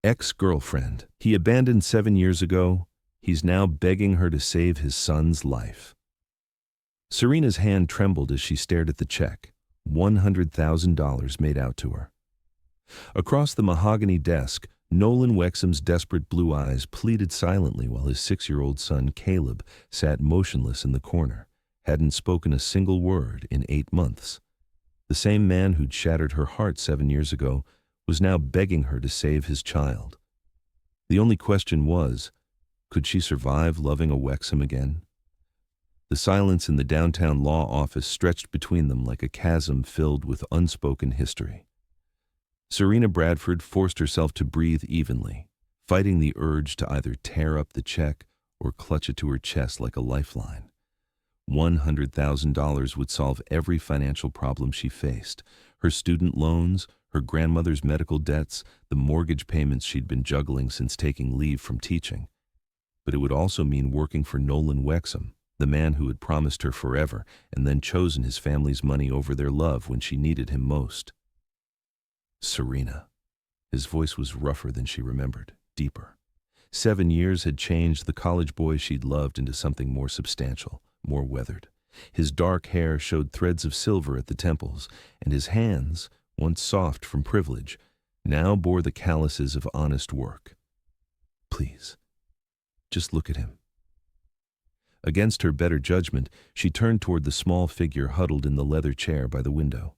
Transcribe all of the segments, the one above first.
Ex-girlfriend. He abandoned 7 years ago. He's now begging her to save his son's life. Serena's hand trembled as she stared at the check. $100,000 made out to her. Across the mahogany desk, Nolan Wexham's desperate blue eyes pleaded silently while his 6-year-old son, Caleb, sat motionless in the corner, hadn't spoken a single word in 8 months. The same man who'd shattered her heart 7 years ago was now begging her to save his child. The only question was, could she survive loving a Wexham again? The silence in the downtown law office stretched between them like a chasm filled with unspoken history. Serena Bradford forced herself to breathe evenly, fighting the urge to either tear up the check or clutch it to her chest like a lifeline. $100,000 would solve every financial problem she faced: her student loans, her grandmother's medical debts, the mortgage payments she'd been juggling since taking leave from teaching. But it would also mean working for Nolan Wexham, the man who had promised her forever and then chosen his family's money over their love when she needed him most. Serena. His voice was rougher than she remembered, deeper. 7 years had changed the college boy she'd loved into something more substantial, more weathered. His dark hair showed threads of silver at the temples, and his hands, once soft from privilege, now bore the calluses of honest work. Please, just look at him. Against her better judgment, she turned toward the small figure huddled in the leather chair by the window.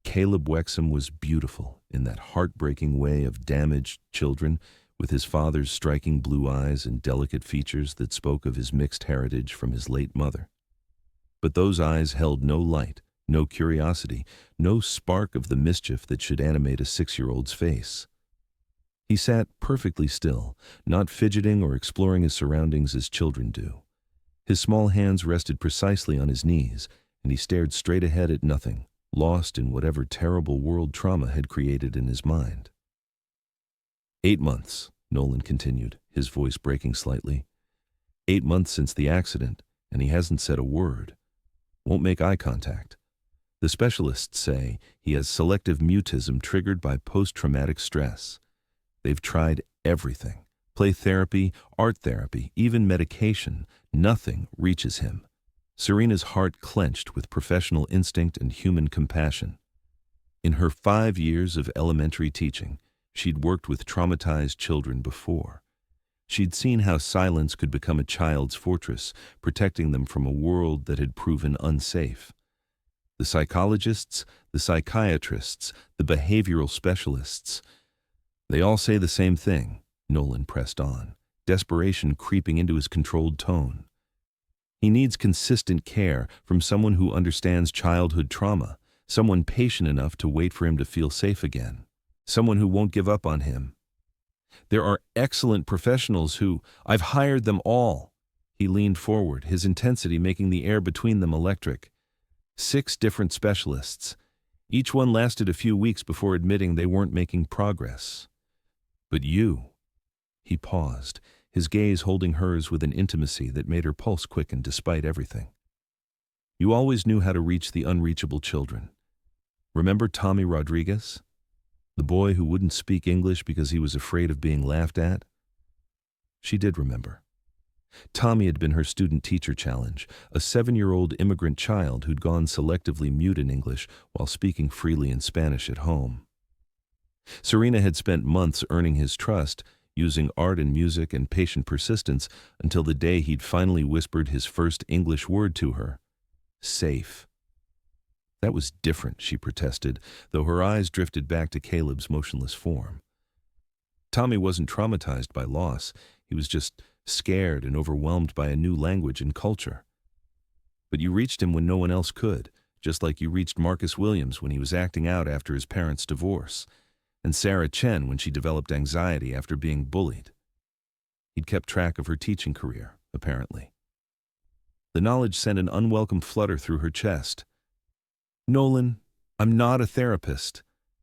Caleb Wexham was beautiful in that heartbreaking way of damaged children, with his father's striking blue eyes and delicate features that spoke of his mixed heritage from his late mother. But those eyes held no light, no curiosity, no spark of the mischief that should animate a 6-year-old's face. He sat perfectly still, not fidgeting or exploring his surroundings as children do. His small hands rested precisely on his knees, and he stared straight ahead at nothing, lost in whatever terrible world trauma had created in his mind. 8 months, Nolan continued, his voice breaking slightly. 8 months since the accident, and he hasn't said a word. Won't make eye contact. The specialists say he has selective mutism triggered by post-traumatic stress. They've tried everything: play therapy, art therapy, even medication. Nothing reaches him. Serena's heart clenched with professional instinct and human compassion. In her 5 years of elementary teaching, she'd worked with traumatized children before. She'd seen how silence could become a child's fortress, protecting them from a world that had proven unsafe. The psychologists, the psychiatrists, the behavioral specialists, they all say the same thing, Nolan pressed on, desperation creeping into his controlled tone. He needs consistent care from someone who understands childhood trauma, someone patient enough to wait for him to feel safe again, someone who won't give up on him. There are excellent professionals I've hired them all. He leaned forward, his intensity making the air between them electric. 6 different specialists. Each one lasted a few weeks before admitting they weren't making progress. But you. He paused, his gaze holding hers with an intimacy that made her pulse quicken despite everything. You always knew how to reach the unreachable children. Remember Tommy Rodriguez? The boy who wouldn't speak English because he was afraid of being laughed at? She did remember. Tommy had been her student-teacher challenge, a 7-year-old immigrant child who'd gone selectively mute in English while speaking freely in Spanish at home. Serena had spent months earning his trust, using art and music and patient persistence until the day he'd finally whispered his first English word to her. Safe. That was different, she protested, though her eyes drifted back to Caleb's motionless form. Tommy wasn't traumatized by loss, he was just scared and overwhelmed by a new language and culture. But you reached him when no one else could, just like you reached Marcus Williams when he was acting out after his parents' divorce, and Sarah Chen when she developed anxiety after being bullied. He'd kept track of her teaching career, apparently. The knowledge sent an unwelcome flutter through her chest. Nolan, I'm not a therapist.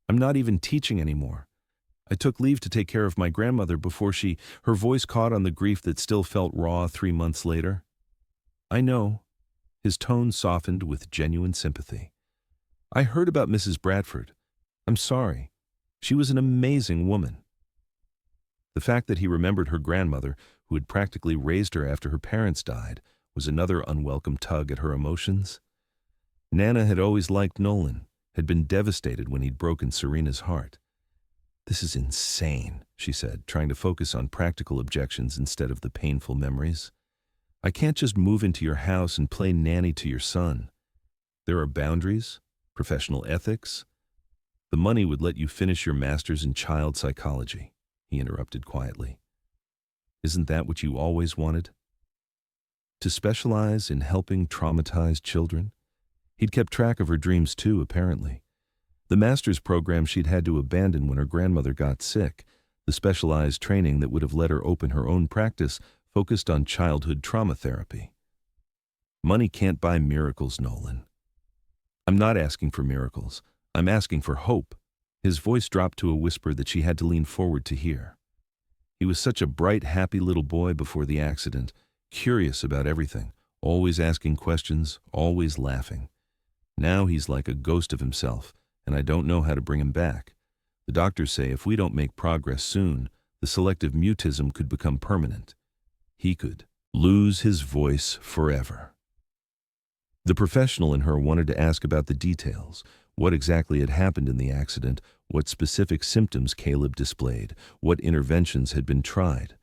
I'm not even teaching anymore. I took leave to take care of my grandmother before her voice caught on the grief that still felt raw 3 months later. I know. His tone softened with genuine sympathy. I heard about Mrs. Bradford. I'm sorry. She was an amazing woman. The fact that he remembered her grandmother, who had practically raised her after her parents died, was another unwelcome tug at her emotions. Nana had always liked Nolan, had been devastated when he'd broken Serena's heart. "This is insane," she said, trying to focus on practical objections instead of the painful memories. "I can't just move into your house and play nanny to your son. There are boundaries, professional ethics. The money would let you finish your master's in child psychology," he interrupted quietly. "Isn't that what you always wanted? To specialize in helping traumatized children?" He'd kept track of her dreams too, apparently. The master's program she'd had to abandon when her grandmother got sick, the specialized training that would have let her open her own practice, focused on childhood trauma therapy. "Money can't buy miracles, Nolan." "I'm not asking for miracles. I'm asking for hope." His voice dropped to a whisper that she had to lean forward to hear. He was such a bright, happy little boy before the accident, curious about everything, always asking questions, always laughing. Now he's like a ghost of himself, and I don't know how to bring him back. The doctors say if we don't make progress soon, the selective mutism could become permanent. He could lose his voice forever. The professional in her wanted to ask about the details, what exactly had happened in the accident, what specific symptoms Caleb displayed, what interventions had been tried.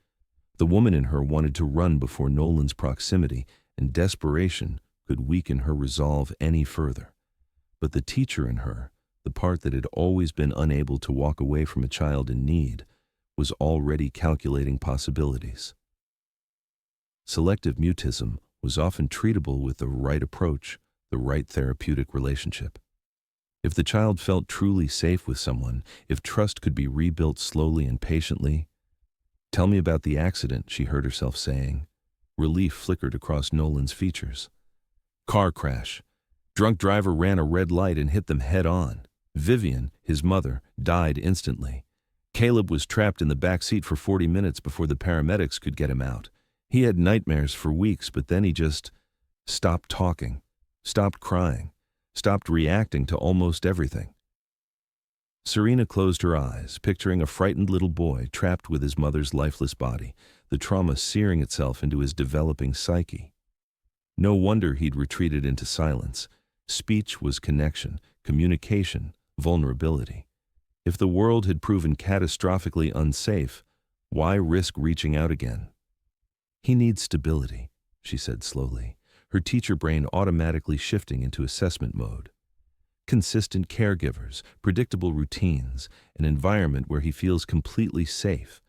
The woman in her wanted to run before Nolan's proximity, and desperation could weaken her resolve any further. But the teacher in her, the part that had always been unable to walk away from a child in need, was already calculating possibilities. Selective mutism was often treatable with the right approach, the right therapeutic relationship. If the child felt truly safe with someone, if trust could be rebuilt slowly and patiently. "Tell me about the accident," she heard herself saying. Relief flickered across Nolan's features. "Car crash. Drunk driver ran a red light and hit them head on. Vivian, his mother, died instantly. Caleb was trapped in the back seat for 40 minutes before the paramedics could get him out. He had nightmares for weeks, but then he just stopped talking, stopped crying, stopped reacting to almost everything." Serena closed her eyes, picturing a frightened little boy trapped with his mother's lifeless body, the trauma searing itself into his developing psyche. No wonder he'd retreated into silence. Speech was connection, communication, vulnerability. If the world had proven catastrophically unsafe, why risk reaching out again? "He needs stability," she said slowly, her teacher brain automatically shifting into assessment mode. "Consistent caregivers, predictable routines, an environment where he feels completely safe.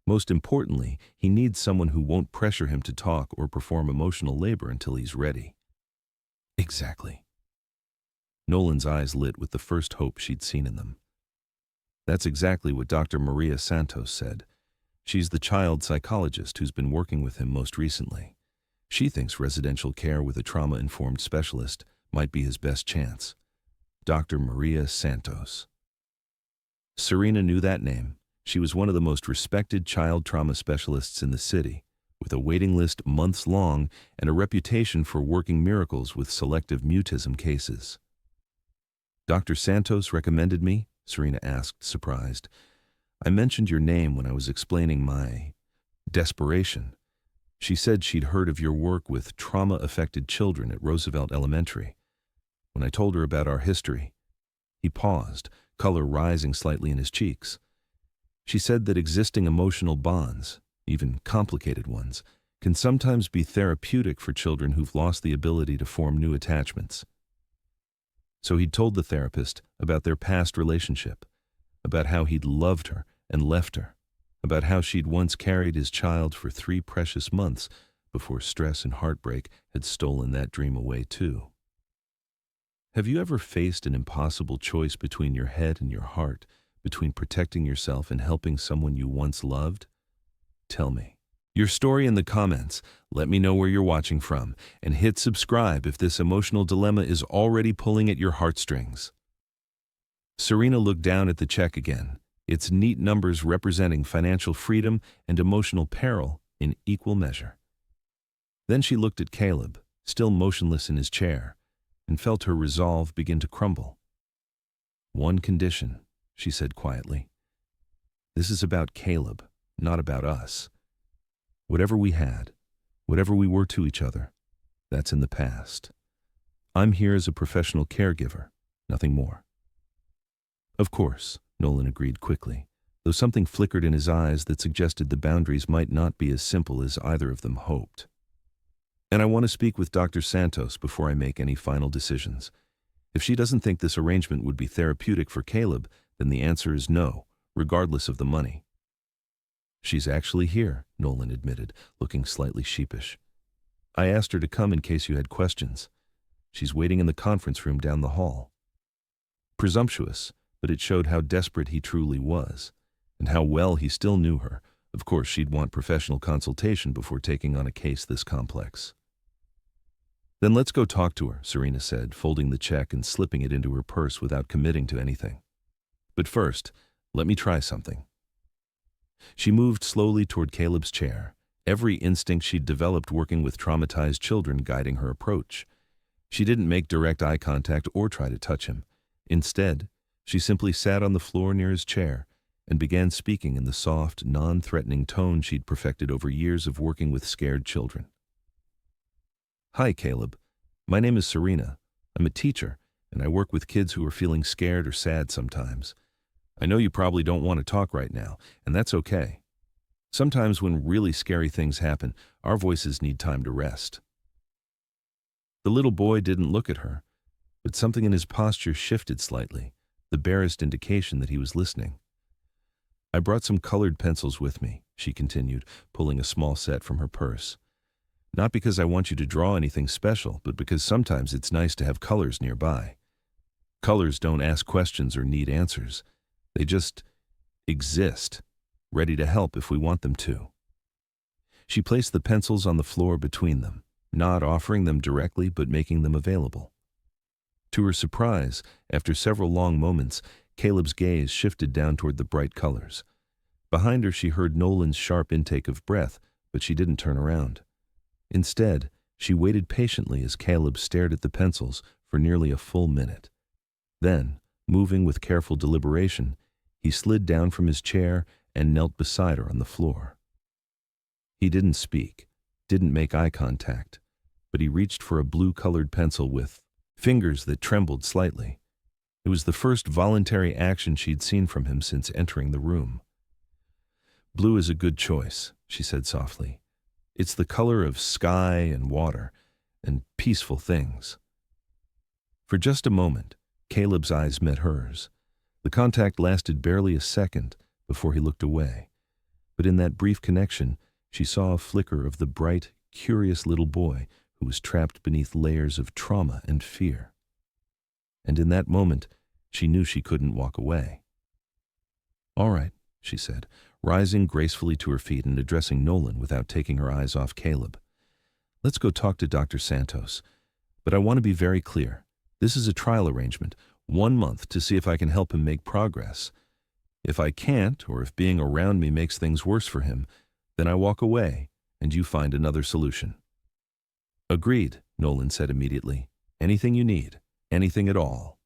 Most importantly, he needs someone who won't pressure him to talk or perform emotional labor until he's ready." Exactly. Nolan's eyes lit with the first hope she'd seen in them. "That's exactly what Dr. Maria Santos said. She's the child psychologist who's been working with him most recently. She thinks residential care with a trauma-informed specialist might be his best chance." Dr. Maria Santos. Serena knew that name. She was one of the most respected child trauma specialists in the city, with a waiting list months long and a reputation for working miracles with selective mutism cases. "Dr. Santos recommended me?" Serena asked, surprised. "I mentioned your name when I was explaining my desperation. She said she'd heard of your work with trauma-affected children at Roosevelt Elementary. When I told her about our history," he paused, color rising slightly in his cheeks. "She said that existing emotional bonds, even complicated ones, can sometimes be therapeutic for children who've lost the ability to form new attachments." So he'd told the therapist about their past relationship, about how he'd loved her and left her, about how she'd once carried his child for 3 precious months before stress and heartbreak had stolen that dream away too. Have you ever faced an impossible choice between your head and your heart, between protecting yourself and helping someone you once loved? Tell me your story in the comments. Let me know where you're watching from, and hit subscribe if this emotional dilemma is already pulling at your heartstrings. Serena looked down at the check again, its neat numbers representing financial freedom and emotional peril in equal measure. Then she looked at Caleb, still motionless in his chair, and felt her resolve begin to crumble. "One condition," she said quietly. "This is about Caleb, not about us. Whatever we had, whatever we were to each other, that's in the past. I'm here as a professional caregiver, nothing more." "Of course," Nolan agreed quickly, though something flickered in his eyes that suggested the boundaries might not be as simple as either of them hoped. "And I want to speak with Dr. Santos before I make any final decisions. If she doesn't think this arrangement would be therapeutic for Caleb, then the answer is no, regardless of the money." "She's actually here," Nolan admitted, looking slightly sheepish. "I asked her to come in case you had questions. She's waiting in the conference room down the hall." Presumptuous, but it showed how desperate he truly was, and how well he still knew her. Of course, she'd want professional consultation before taking on a case this complex. "Then let's go talk to her," Serena said, folding the check and slipping it into her purse without committing to anything. "But first, let me try something." She moved slowly toward Caleb's chair, every instinct she'd developed working with traumatized children guiding her approach. She didn't make direct eye contact or try to touch him. Instead, she simply sat on the floor near his chair and began speaking in the soft, non-threatening tone she'd perfected over years of working with scared children. "Hi, Caleb. My name is Serena. I'm a teacher, and I work with kids who are feeling scared or sad sometimes. I know you probably don't want to talk right now, and that's okay. Sometimes when really scary things happen, our voices need time to rest." The little boy didn't look at her, but something in his posture shifted slightly, the barest indication that he was listening. "I brought some colored pencils with me," she continued, pulling a small set from her purse. "Not because I want you to draw anything special, but because sometimes it's nice to have colors nearby. Colors don't ask questions or need answers. They just exist, ready to help if we want them to." She placed the pencils on the floor between them, not offering them directly but making them available. To her surprise, after several long moments, Caleb's gaze shifted down toward the bright colors. Behind her she heard Nolan's sharp intake of breath, but she didn't turn around. Instead, she waited patiently as Caleb stared at the pencils for nearly a full minute. Then, moving with careful deliberation, he slid down from his chair and knelt beside her on the floor. He didn't speak, didn't make eye contact, but he reached for a blue-colored pencil with fingers that trembled slightly. It was the first voluntary action she'd seen from him since entering the room. "Blue is a good choice," she said softly. "It's the color of sky and water and peaceful things." For just a moment, Caleb's eyes met hers. The contact lasted barely a second before he looked away. But in that brief connection, she saw a flicker of the bright, curious little boy who was trapped beneath layers of trauma and fear. And in that moment, she knew she couldn't walk away. "All right," she said, rising gracefully to her feet and addressing Nolan without taking her eyes off Caleb. "Let's go talk to Dr. Santos. But I want to be very clear. This is a trial arrangement, 1 month to see if I can help him make progress. If I can't, or if being around me makes things worse for him, then I walk away and you find another solution." "Agreed," Nolan said immediately. "Anything you need, anything at all."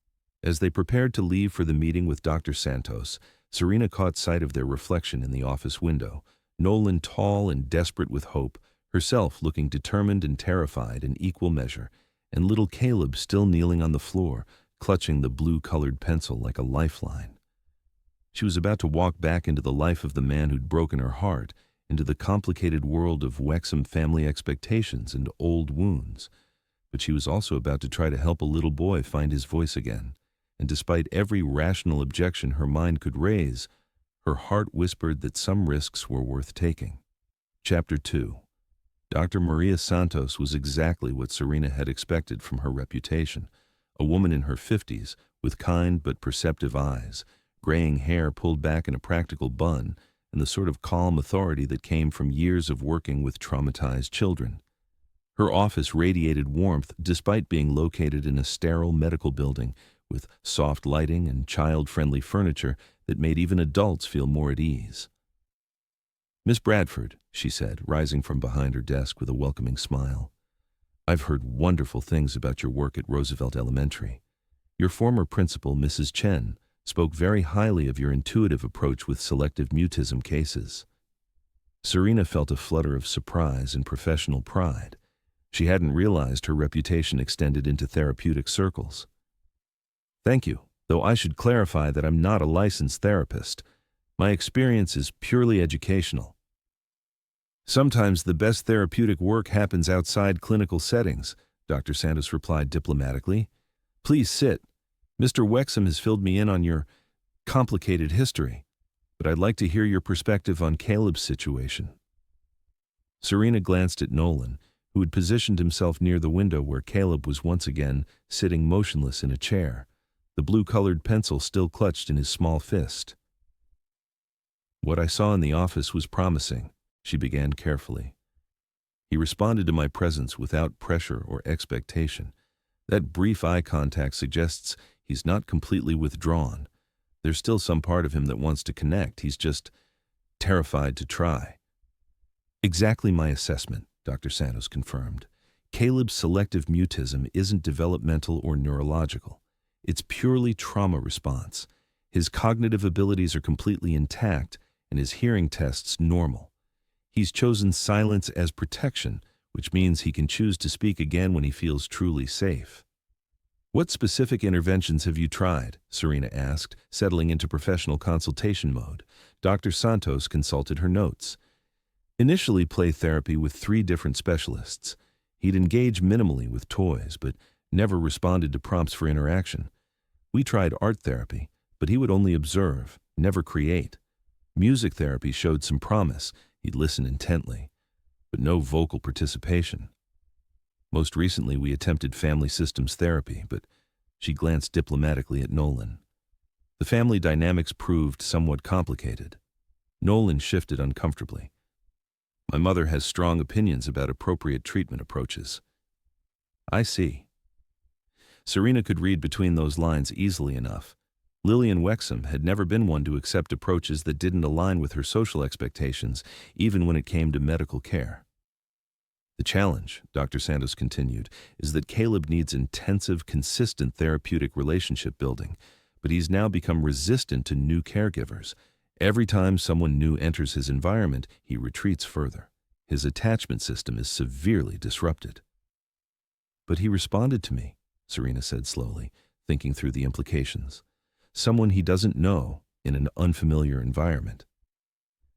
As they prepared to leave for the meeting with Dr. Santos, Serena caught sight of their reflection in the office window, Nolan tall and desperate with hope, herself looking determined and terrified in equal measure, and little Caleb still kneeling on the floor, clutching the blue-colored pencil like a lifeline. She was about to walk back into the life of the man who'd broken her heart, into the complicated world of Wexham family expectations and old wounds. But she was also about to try to help a little boy find his voice again, and despite every rational objection her mind could raise, her heart whispered that some risks were worth taking. Chapter 2. Dr. Maria Santos was exactly what Serena had expected from her reputation, a woman in her 50s, with kind but perceptive eyes, graying hair pulled back in a practical bun, and the sort of calm authority that came from years of working with traumatized children. Her office radiated warmth despite being located in a sterile medical building with soft lighting and child-friendly furniture that made even adults feel more at ease. "Miss Bradford," she said, rising from behind her desk with a welcoming smile. "I've heard wonderful things about your work at Roosevelt Elementary. Your former principal, Mrs. Chen, spoke very highly of your intuitive approach with selective mutism cases." Serena felt a flutter of surprise and professional pride. She hadn't realized her reputation extended into therapeutic circles. Thank you, though I should clarify that I'm not a licensed therapist. My experience is purely educational. Sometimes the best therapeutic work happens outside clinical settings, Dr. Santos replied diplomatically. Please sit. Mr. Wexham has filled me in on your complicated history, but I'd like to hear your perspective on Caleb's situation. Serena glanced at Nolan, who had positioned himself near the window where Caleb was once again sitting motionless in a chair, the blue-colored pencil still clutched in his small fist. What I saw in the office was promising, she began carefully. He responded to my presence without pressure or expectation. That brief eye contact suggests he's not completely withdrawn. There's still some part of him that wants to connect. He's just terrified to try. Exactly my assessment, Dr. Santos confirmed. Caleb's selective mutism isn't developmental or neurological. It's purely trauma response. His cognitive abilities are completely intact and his hearing tests normal. He's chosen silence as protection, which means he can choose to speak again when he feels truly safe. What specific interventions have you tried? Serena asked, settling into professional consultation mode. Dr. Santos consulted her notes. Initially play therapy with 3 different specialists. He'd engage minimally with toys, but never responded to prompts for interaction. We tried art therapy, but he would only observe, never create. Music therapy showed some promise. He'd listen intently, but no vocal participation. Most recently, we attempted family systems therapy, but she glanced diplomatically at Nolan. The family dynamics proved somewhat complicated. Nolan shifted uncomfortably. My mother has strong opinions about appropriate treatment approaches. I see. Serena could read between those lines easily enough. Lillian Wexham had never been one to accept approaches that didn't align with her social expectations, even when it came to medical care. The challenge, Dr. Santos continued, is that Caleb needs intensive, consistent therapeutic relationship building, but he's now become resistant to new caregivers. Every time someone new enters his environment, he retreats further. His attachment system is severely disrupted. But he responded to me, Serena said slowly, thinking through the implications. Someone he doesn't know in an unfamiliar environment.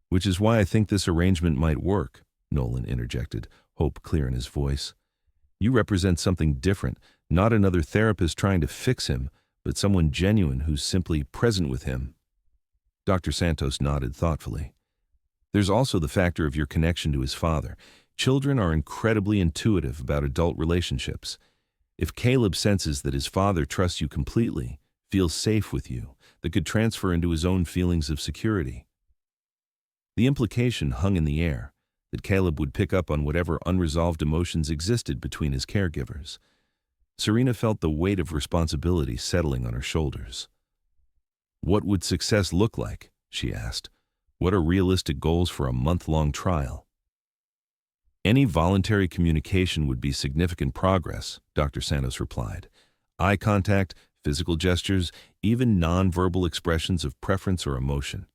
Which is why I think this arrangement might work, Nolan interjected, hope clear in his voice. You represent something different, not another therapist trying to fix him, but someone genuine who's simply present with him. Dr. Santos nodded thoughtfully. There's also the factor of your connection to his father. Children are incredibly intuitive about adult relationships. If Caleb senses that his father trusts you completely, feels safe with you, that could transfer into his own feelings of security. The implication hung in the air, that Caleb would pick up on whatever unresolved emotions existed between his caregivers. Serena felt the weight of responsibility settling on her shoulders. What would success look like? She asked. What are realistic goals for a month-long trial? Any voluntary communication would be significant progress, Dr. Santos replied. Eye contact, physical gestures, even nonverbal expressions of preference or emotion.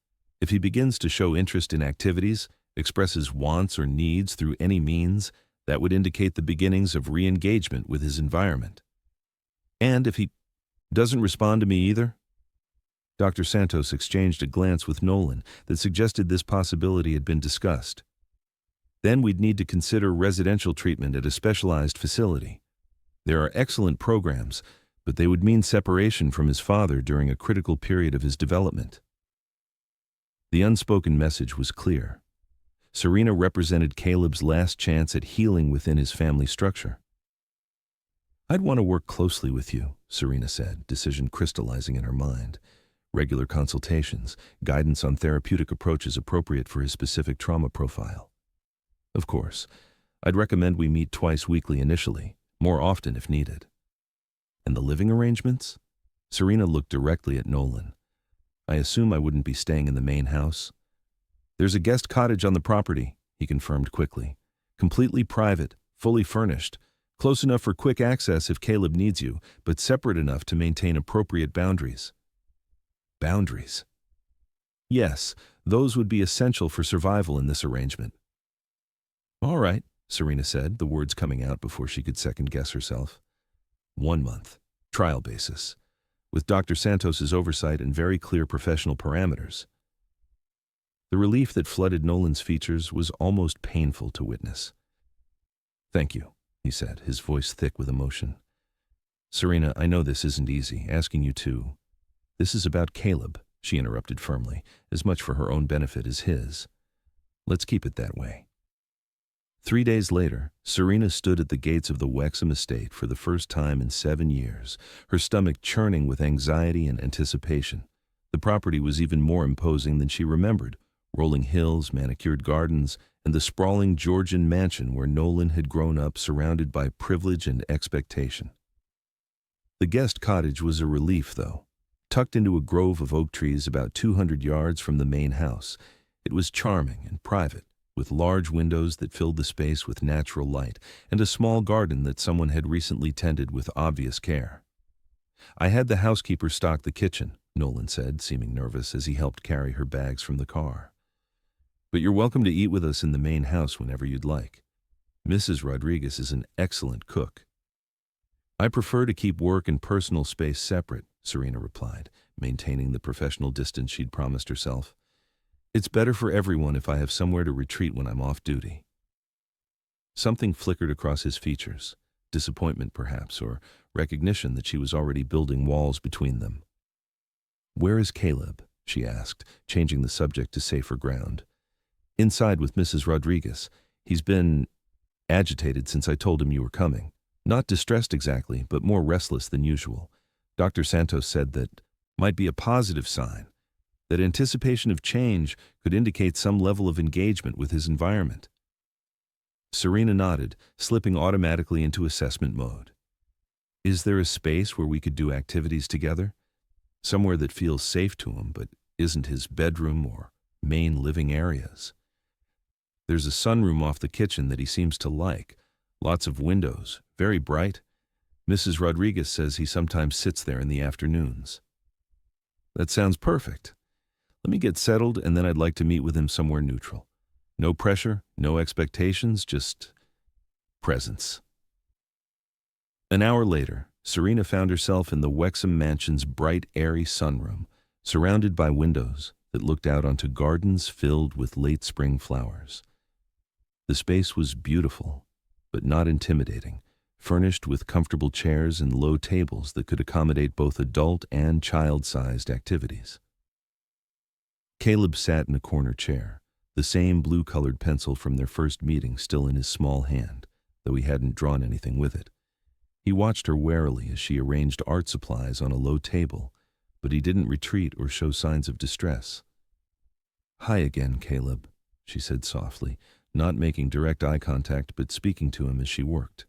If he begins to show interest in activities, expresses wants or needs through any means, that would indicate the beginnings of re-engagement with his environment. And if he doesn't respond to me either? Dr. Santos exchanged a glance with Nolan that suggested this possibility had been discussed. Then we'd need to consider residential treatment at a specialized facility. There are excellent programs, but they would mean separation from his father during a critical period of his development. The unspoken message was clear. Serena represented Caleb's last chance at healing within his family structure. I'd want to work closely with you, Serena said, decision crystallizing in her mind. Regular consultations, guidance on therapeutic approaches appropriate for his specific trauma profile. Of course, I'd recommend we meet twice weekly initially, more often if needed. And the living arrangements? Serena looked directly at Nolan. I assume I wouldn't be staying in the main house? There's a guest cottage on the property, he confirmed quickly. Completely private, fully furnished, close enough for quick access if Caleb needs you, but separate enough to maintain appropriate boundaries. Boundaries? Yes, Those would be essential for survival in this arrangement. All right, Serena said, the words coming out before she could second-guess herself. 1 month. Trial basis. With Dr. Santos's oversight and very clear professional parameters. The relief that flooded Nolan's features was almost painful to witness. Thank you, he said, his voice thick with emotion. Serena, I know this isn't easy, asking you to. This is about Caleb, she interrupted firmly, as much for her own benefit as his. Let's keep it that way. 3 days later, Serena stood at the gates of the Wexham estate for the first time in 7 years, her stomach churning with anxiety and anticipation. The property was even more imposing than she remembered, rolling hills, manicured gardens, and the sprawling Georgian mansion where Nolan had grown up surrounded by privilege and expectation. The guest cottage was a relief, though. Tucked into a grove of oak trees about 200 yards from the main house, it was charming and private, with large windows that filled the space with natural light and a small garden that someone had recently tended with obvious care. I had the housekeeper stock the kitchen, Nolan said, seeming nervous as he helped carry her bags from the car. But you're welcome to eat with us in the main house whenever you'd like. Mrs. Rodriguez is an excellent cook. I prefer to keep work and personal space separate, Serena replied, maintaining the professional distance she'd promised herself. It's better for everyone if I have somewhere to retreat when I'm off duty. Something flickered across his features, disappointment perhaps, or recognition that she was already building walls between them. Where is Caleb? She asked, changing the subject to safer ground. Inside with Mrs. Rodriguez. He's been agitated since I told him you were coming. Not distressed exactly, but more restless than usual. Dr. Santos said that might be a positive sign, that anticipation of change could indicate some level of engagement with his environment. Serena nodded, slipping automatically into assessment mode. Is there a space where we could do activities together? Somewhere that feels safe to him, but isn't his bedroom or main living areas? There's a sunroom off the kitchen that he seems to like. Lots of windows, very bright. Mrs. Rodriguez says he sometimes sits there in the afternoons. That sounds perfect. Let me get settled, and then I'd like to meet with him somewhere neutral. No pressure, no expectations, just presence. An hour later, Serena found herself in the Wexham Mansion's bright, airy sunroom, surrounded by windows that looked out onto gardens filled with late spring flowers. The space was beautiful, but not intimidating, furnished with comfortable chairs and low tables that could accommodate both adult and child-sized activities. Caleb sat in a corner chair, the same blue-colored pencil from their first meeting still in his small hand, though he hadn't drawn anything with it. He watched her warily as she arranged art supplies on a low table, but he didn't retreat or show signs of distress. "Hi again, Caleb," she said softly, not making direct eye contact but speaking to him as she worked.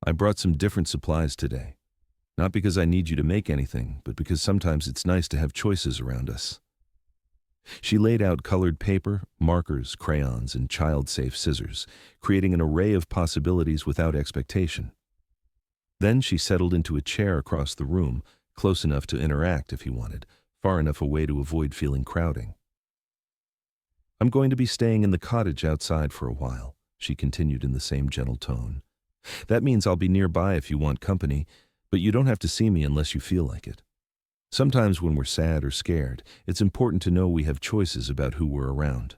"I brought some different supplies today. Not because I need you to make anything, but because sometimes it's nice to have choices around us." She laid out colored paper, markers, crayons, and child-safe scissors, creating an array of possibilities without expectation. Then she settled into a chair across the room, close enough to interact if he wanted, far enough away to avoid feeling crowding. "I'm going to be staying in the cottage outside for a while," she continued in the same gentle tone. "That means I'll be nearby if you want company, but you don't have to see me unless you feel like it. Sometimes when we're sad or scared, it's important to know we have choices about who we're around."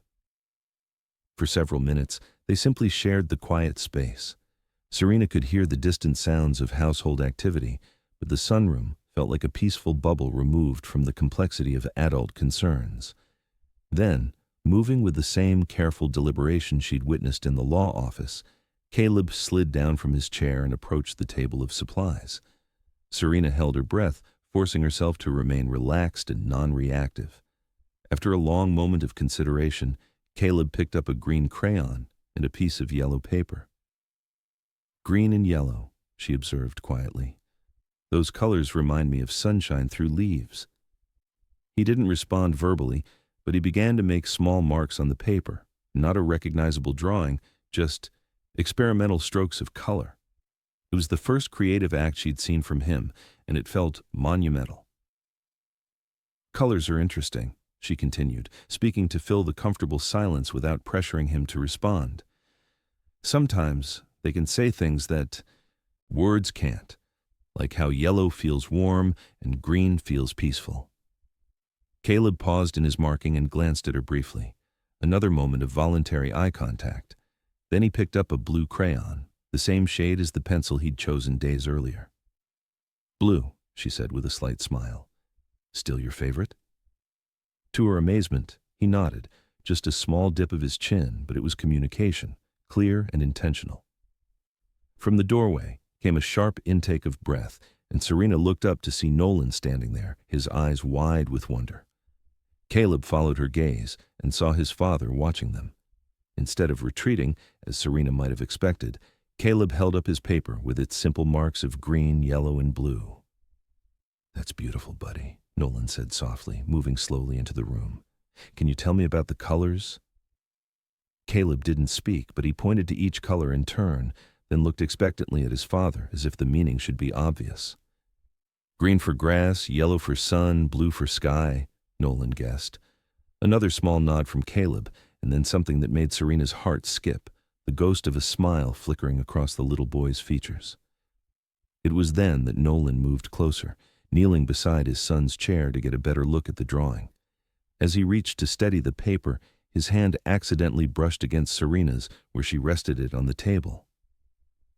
For several minutes, they simply shared the quiet space. Serena could hear the distant sounds of household activity, but the sunroom felt like a peaceful bubble removed from the complexity of adult concerns. Then, moving with the same careful deliberation she'd witnessed in the law office, Caleb slid down from his chair and approached the table of supplies. Serena held her breath, forcing herself to remain relaxed and non-reactive. After a long moment of consideration, Caleb picked up a green crayon and a piece of yellow paper. "Green and yellow," she observed quietly. "Those colors remind me of sunshine through leaves." He didn't respond verbally, but he began to make small marks on the paper, not a recognizable drawing, just experimental strokes of color. It was the first creative act she'd seen from him, and it felt monumental. "Colors are interesting," she continued, speaking to fill the comfortable silence without pressuring him to respond. Sometimes they can say things that words can't, like how yellow feels warm and green feels peaceful. Caleb paused in his marking and glanced at her briefly. Another moment of voluntary eye contact. Then he picked up a blue crayon, the same shade as the pencil he'd chosen days earlier. "Blue," she said with a slight smile. "Still your favorite?" To her amazement, he nodded, just a small dip of his chin, but it was communication, clear and intentional. From the doorway came a sharp intake of breath, and Serena looked up to see Nolan standing there, his eyes wide with wonder. Caleb followed her gaze and saw his father watching them. Instead of retreating, as Serena might have expected, Caleb held up his paper with its simple marks of green, yellow, and blue. "That's beautiful, buddy," Nolan said softly, moving slowly into the room. "Can you tell me about the colors?" Caleb didn't speak, but he pointed to each color in turn, then looked expectantly at his father, as if the meaning should be obvious. "Green for grass, yellow for sun, blue for sky," Nolan guessed. Another small nod from Caleb, and then something that made Serena's heart skip, the ghost of a smile flickering across the little boy's features. It was then that Nolan moved closer, kneeling beside his son's chair to get a better look at the drawing. As he reached to steady the paper, his hand accidentally brushed against Serena's where she rested it on the table.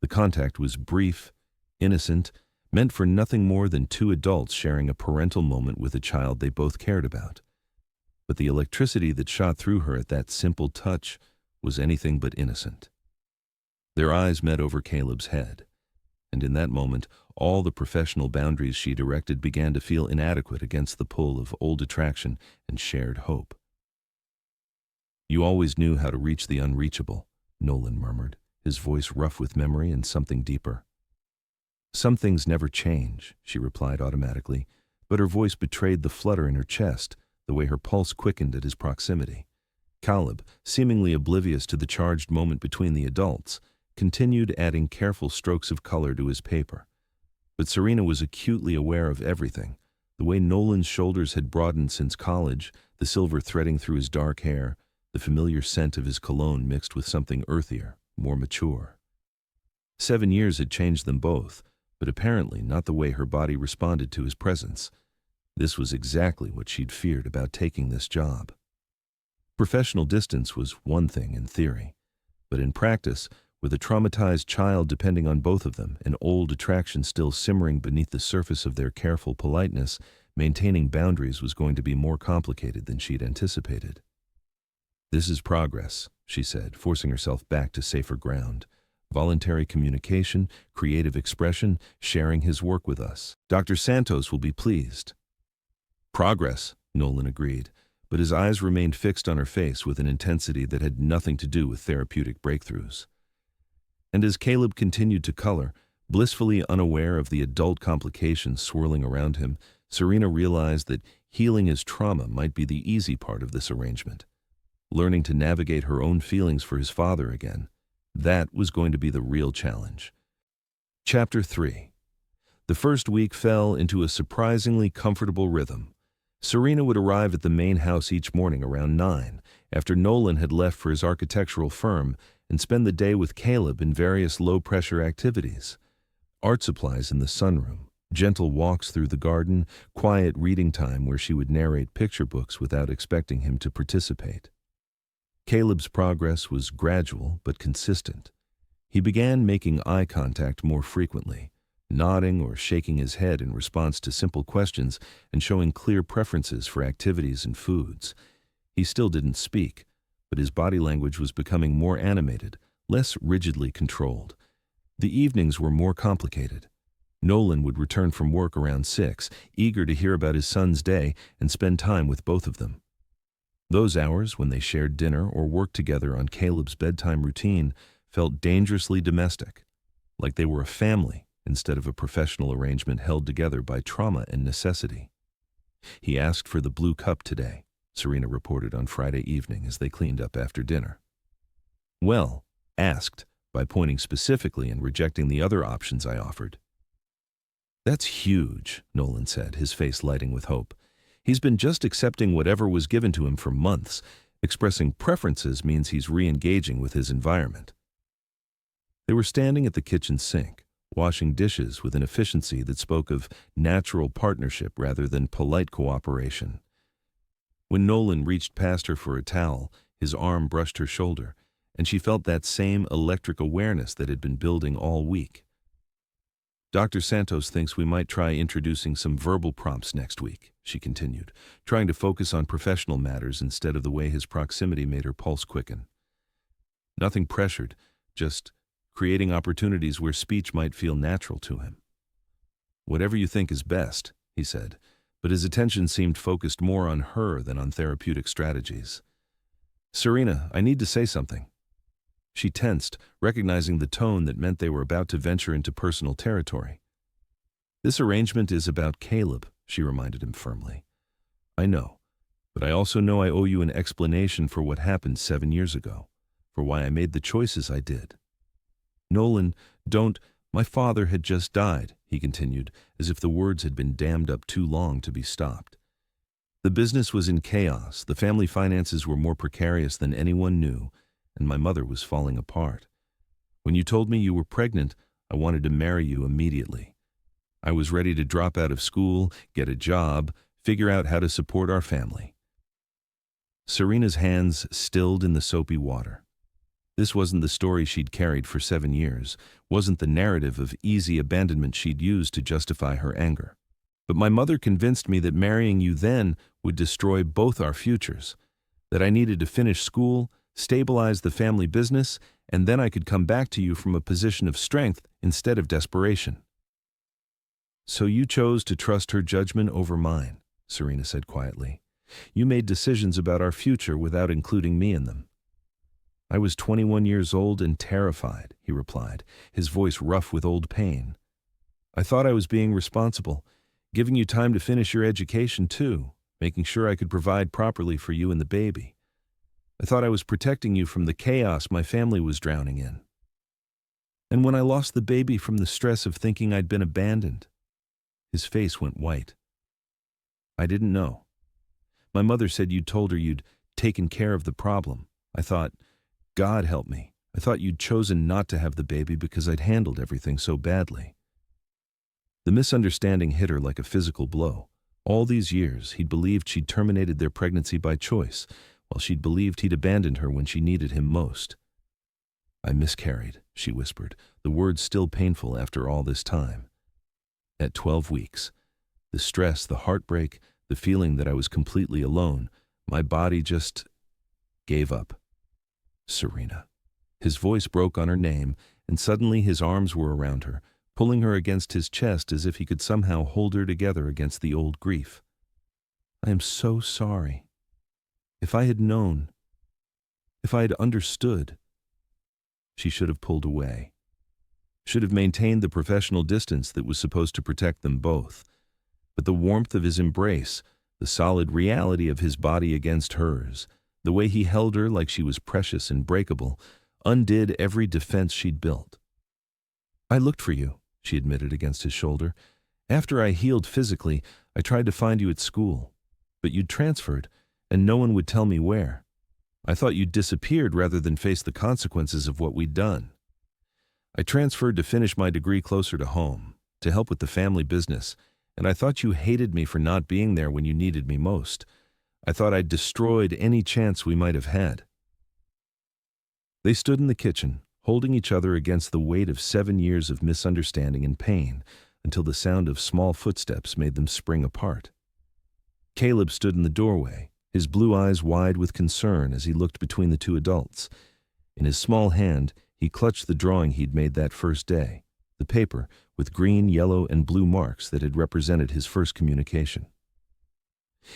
The contact was brief, innocent, meant for nothing more than two adults sharing a parental moment with a child they both cared about. But the electricity that shot through her at that simple touch was anything but innocent. Their eyes met over Caleb's head, and in that moment, all the professional boundaries she'd erected began to feel inadequate against the pull of old attraction and shared hope. "You always knew how to reach the unreachable," Nolan murmured, his voice rough with memory and something deeper. "Some things never change," she replied automatically, but her voice betrayed the flutter in her chest, the way her pulse quickened at his proximity. Caleb, seemingly oblivious to the charged moment between the adults, continued adding careful strokes of color to his paper. But Serena was acutely aware of everything, the way Nolan's shoulders had broadened since college, the silver threading through his dark hair, the familiar scent of his cologne mixed with something earthier, more mature. 7 years had changed them both, but apparently not the way her body responded to his presence. This was exactly what she'd feared about taking this job. Professional distance was one thing in theory, but in practice, with a traumatized child depending on both of them and old attraction still simmering beneath the surface of their careful politeness, maintaining boundaries was going to be more complicated than she'd anticipated. "This is progress," she said, forcing herself back to safer ground. "Voluntary communication, creative expression, sharing his work with us. Dr. Santos will be pleased." "Progress," Nolan agreed, but his eyes remained fixed on her face with an intensity that had nothing to do with therapeutic breakthroughs. And as Caleb continued to color, blissfully unaware of the adult complications swirling around him, Serena realized that healing his trauma might be the easy part of this arrangement. Learning to navigate her own feelings for his father again, that was going to be the real challenge. Chapter 3. The first week fell into a surprisingly comfortable rhythm. Serena would arrive at the main house each morning around 9, after Nolan had left for his architectural firm, and spend the day with Caleb in various low-pressure activities. Art supplies in the sunroom, gentle walks through the garden, quiet reading time where she would narrate picture books without expecting him to participate. Caleb's progress was gradual but consistent. He began making eye contact more frequently, nodding or shaking his head in response to simple questions and showing clear preferences for activities and foods. He still didn't speak, but his body language was becoming more animated, less rigidly controlled. The evenings were more complicated. Nolan would return from work around 6, eager to hear about his son's day and spend time with both of them. Those hours, when they shared dinner or worked together on Caleb's bedtime routine, felt dangerously domestic, like they were a family instead of a professional arrangement held together by trauma and necessity. "He asked for the blue cup today," Serena reported on Friday evening as they cleaned up after dinner. "Well, asked, by pointing specifically and rejecting the other options I offered." "That's huge," Nolan said, his face lighting with hope. He's been just accepting whatever was given to him for months. Expressing preferences means he's re-engaging with his environment. They were standing at the kitchen sink, washing dishes with an efficiency that spoke of natural partnership rather than polite cooperation. When Nolan reached past her for a towel, his arm brushed her shoulder, and she felt that same electric awareness that had been building all week. Dr. Santos thinks we might try introducing some verbal prompts next week, she continued, trying to focus on professional matters instead of the way his proximity made her pulse quicken. Nothing pressured, just creating opportunities where speech might feel natural to him. Whatever you think is best, he said, but his attention seemed focused more on her than on therapeutic strategies. Serena, I need to say something. She tensed, recognizing the tone that meant they were about to venture into personal territory. This arrangement is about Caleb, she reminded him firmly. I know, but I also know I owe you an explanation for what happened 7 years ago, for why I made the choices I did. Nolan, don't, my father had just died, he continued, as if the words had been dammed up too long to be stopped. The business was in chaos, the family finances were more precarious than anyone knew, and my mother was falling apart. When you told me you were pregnant, I wanted to marry you immediately. I was ready to drop out of school, get a job, figure out how to support our family. Serena's hands stilled in the soapy water. This wasn't the story she'd carried for 7 years, wasn't the narrative of easy abandonment she'd used to justify her anger. But my mother convinced me that marrying you then would destroy both our futures, that I needed to finish school, stabilize the family business, and then I could come back to you from a position of strength instead of desperation. So you chose to trust her judgment over mine, Serena said quietly. You made decisions about our future without including me in them. I was 21 years old and terrified, he replied, his voice rough with old pain. I thought I was being responsible, giving you time to finish your education too, making sure I could provide properly for you and the baby. I thought I was protecting you from the chaos my family was drowning in. And when I lost the baby from the stress of thinking I'd been abandoned, his face went white. I didn't know. My mother said you'd told her you'd taken care of the problem. I thought, God help me. I thought you'd chosen not to have the baby because I'd handled everything so badly. The misunderstanding hit her like a physical blow. All these years, he'd believed she'd terminated their pregnancy by choice, while she'd believed he'd abandoned her when she needed him most. I miscarried, she whispered, the words still painful after all this time. At 12 weeks, the stress, the heartbreak, the feeling that I was completely alone, my body just gave up. Serena. His voice broke on her name, and suddenly his arms were around her, pulling her against his chest as if he could somehow hold her together against the old grief. I am so sorry. If I had known, if I had understood, she should have pulled away, should have maintained the professional distance that was supposed to protect them both. But the warmth of his embrace, the solid reality of his body against hers, the way he held her like she was precious and breakable, undid every defense she'd built. I looked for you, she admitted against his shoulder. After I healed physically, I tried to find you at school, but you'd transferred, and no one would tell me where. I thought you'd disappeared rather than face the consequences of what we'd done. I transferred to finish my degree closer to home, to help with the family business, and I thought you hated me for not being there when you needed me most. I thought I'd destroyed any chance we might have had. They stood in the kitchen, holding each other against the weight of 7 years of misunderstanding and pain, until the sound of small footsteps made them spring apart. Caleb stood in the doorway, his blue eyes wide with concern as he looked between the two adults. In his small hand, he clutched the drawing he'd made that first day, the paper with green, yellow, and blue marks that had represented his first communication.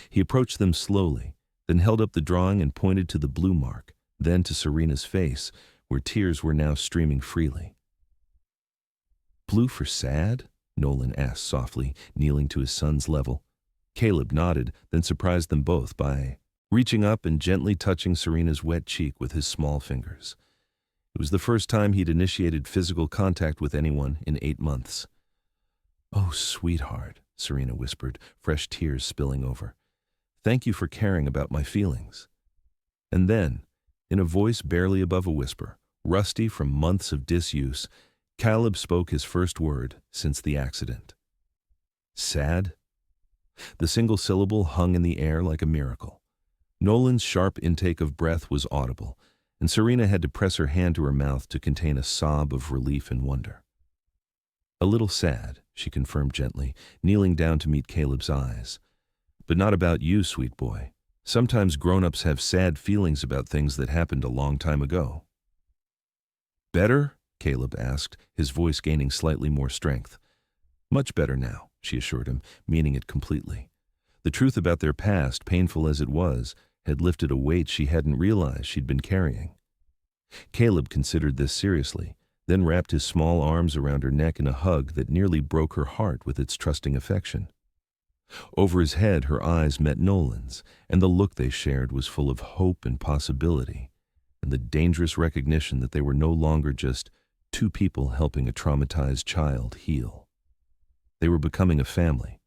He approached them slowly, then held up the drawing and pointed to the blue mark, then to Serena's face, where tears were now streaming freely. Blue for sad? Nolan asked softly, kneeling to his son's level. Caleb nodded, then surprised them both by reaching up and gently touching Serena's wet cheek with his small fingers. It was the first time he'd initiated physical contact with anyone in 8 months. "Oh, sweetheart," Serena whispered, fresh tears spilling over. Thank you for caring about my feelings." And then, in a voice barely above a whisper, rusty from months of disuse, Caleb spoke his first word since the accident. "Sad?" The single syllable hung in the air like a miracle. Nolan's sharp intake of breath was audible, and Serena had to press her hand to her mouth to contain a sob of relief and wonder. "A little sad," she confirmed gently, kneeling down to meet Caleb's eyes. "But not about you, sweet boy. Sometimes grown-ups have sad feelings about things that happened a long time ago." "Better?" Caleb asked, his voice gaining slightly more strength. "Much better now," she assured him, meaning it completely. The truth about their past, painful as it was, had lifted a weight she hadn't realized she'd been carrying. Caleb considered this seriously, then wrapped his small arms around her neck in a hug that nearly broke her heart with its trusting affection. Over his head, her eyes met Nolan's, and the look they shared was full of hope and possibility, and the dangerous recognition that they were no longer just two people helping a traumatized child heal. They were becoming a family,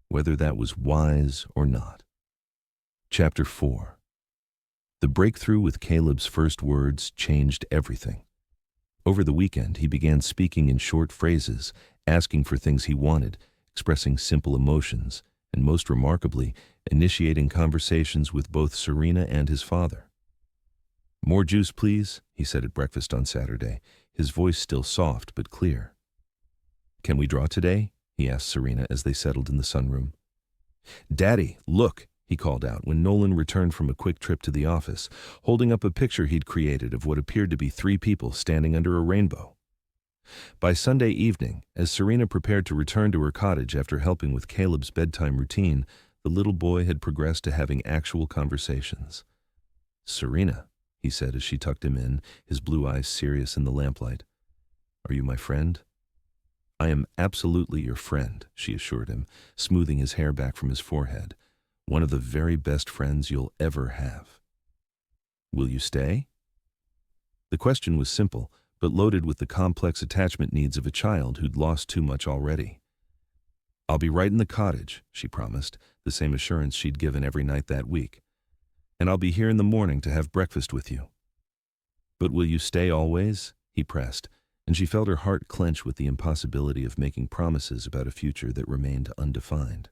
whether that was wise or not. Chapter 4. The breakthrough with Caleb's first words changed everything. Over the weekend, he began speaking in short phrases, asking for things he wanted, expressing simple emotions, and most remarkably, initiating conversations with both Serena and his father. "More juice, please," he said at breakfast on Saturday, his voice still soft but clear. "Can we draw today?" he asked Serena as they settled in the sunroom. "Daddy, look," he called out when Nolan returned from a quick trip to the office, holding up a picture he'd created of what appeared to be three people standing under a rainbow. By Sunday evening, as Serena prepared to return to her cottage after helping with Caleb's bedtime routine, the little boy had progressed to having actual conversations. "Serena," he said as she tucked him in, his blue eyes serious in the lamplight. "Are you my friend?" "I am absolutely your friend," she assured him, smoothing his hair back from his forehead. "One of the very best friends you'll ever have." "Will you stay?" The question was simple, but loaded with the complex attachment needs of a child who'd lost too much already. "I'll be right in the cottage," she promised, the same assurance she'd given every night that week. "And I'll be here in the morning to have breakfast with you." "But will you stay always?" he pressed, and she felt her heart clench with the impossibility of making promises about a future that remained undefined.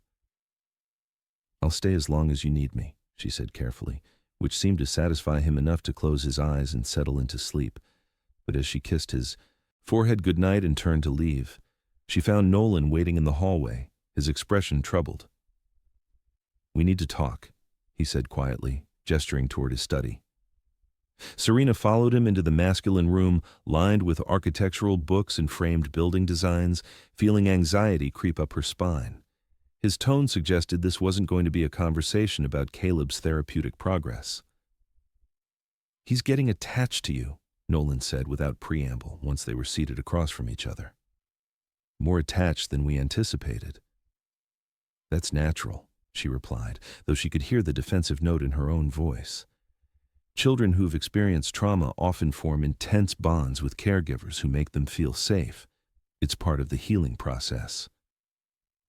"I'll stay as long as you need me," she said carefully, which seemed to satisfy him enough to close his eyes and settle into sleep. But as she kissed his forehead goodnight and turned to leave, she found Nolan waiting in the hallway, his expression troubled. "We need to talk," he said quietly, gesturing toward his study. Serena followed him into the masculine room, lined with architectural books and framed building designs, feeling anxiety creep up her spine. His tone suggested this wasn't going to be a conversation about Caleb's therapeutic progress. "He's getting attached to you," Nolan said without preamble once they were seated across from each other. "More attached than we anticipated." "That's natural," she replied, though she could hear the defensive note in her own voice. Children who've experienced trauma often form intense bonds with caregivers who make them feel safe. It's part of the healing process.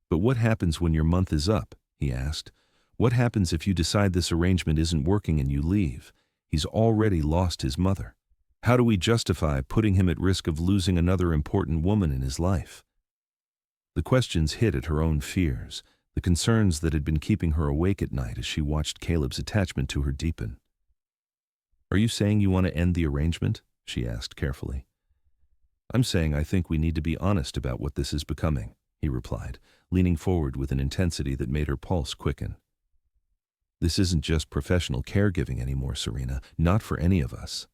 "But what happens when your month is up?" he asked. "What happens if you decide this arrangement isn't working and you leave? He's already lost his mother. How do we justify putting him at risk of losing another important woman in his life?" The questions hit at her own fears, the concerns that had been keeping her awake at night as she watched Caleb's attachment to her deepen. "Are you saying you want to end the arrangement?" she asked carefully. "I'm saying I think we need to be honest about what this is becoming," he replied, leaning forward with an intensity that made her pulse quicken. "This isn't just professional caregiving anymore, Serena, not for any of us."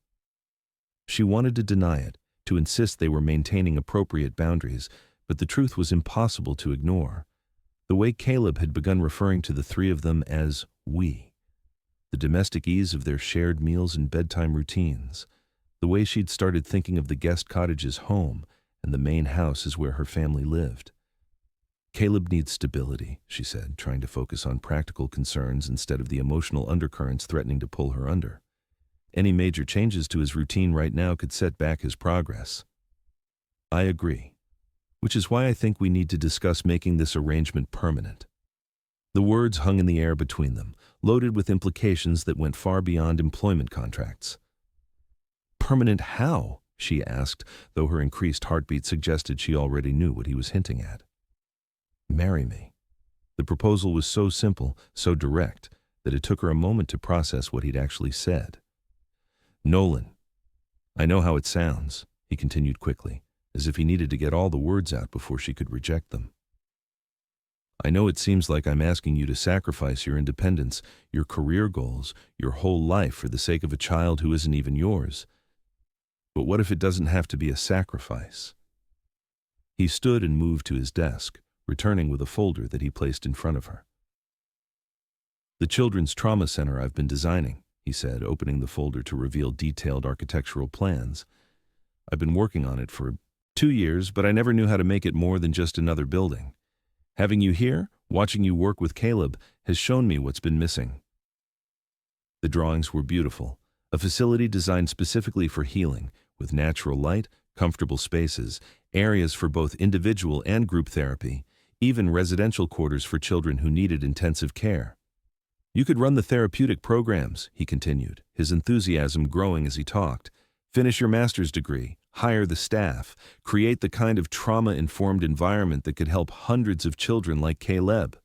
She wanted to deny it, to insist they were maintaining appropriate boundaries, but the truth was impossible to ignore. The way Caleb had begun referring to the three of them as "we," the domestic ease of their shared meals and bedtime routines, the way she'd started thinking of the guest cottage as home and the main house as where her family lived. "Caleb needs stability," she said, trying to focus on practical concerns instead of the emotional undercurrents threatening to pull her under. Any major changes to his routine right now could set back his progress. "I agree, which is why I think we need to discuss making this arrangement permanent." The words hung in the air between them, loaded with implications that went far beyond employment contracts. "Permanent how?" she asked, though her increased heartbeat suggested she already knew what he was hinting at. "Marry me." The proposal was so simple, so direct, that it took her a moment to process what he'd actually said. "Nolan, I know how it sounds," he continued quickly, as if he needed to get all the words out before she could reject them. "I know it seems like I'm asking you to sacrifice your independence, your career goals, your whole life for the sake of a child who isn't even yours. But what if it doesn't have to be a sacrifice?" He stood and moved to his desk, returning with a folder that he placed in front of her. "The Children's Trauma Center I've been designing," he said, opening the folder to reveal detailed architectural plans. "I've been working on it for 2 years, but I never knew how to make it more than just another building. Having you here, watching you work with Caleb, has shown me what's been missing." The drawings were beautiful, a facility designed specifically for healing, with natural light, comfortable spaces, areas for both individual and group therapy, even residential quarters for children who needed intensive care. "You could run the therapeutic programs," he continued, his enthusiasm growing as he talked. "Finish your master's degree, hire the staff, create the kind of trauma-informed environment that could help hundreds of children like Caleb.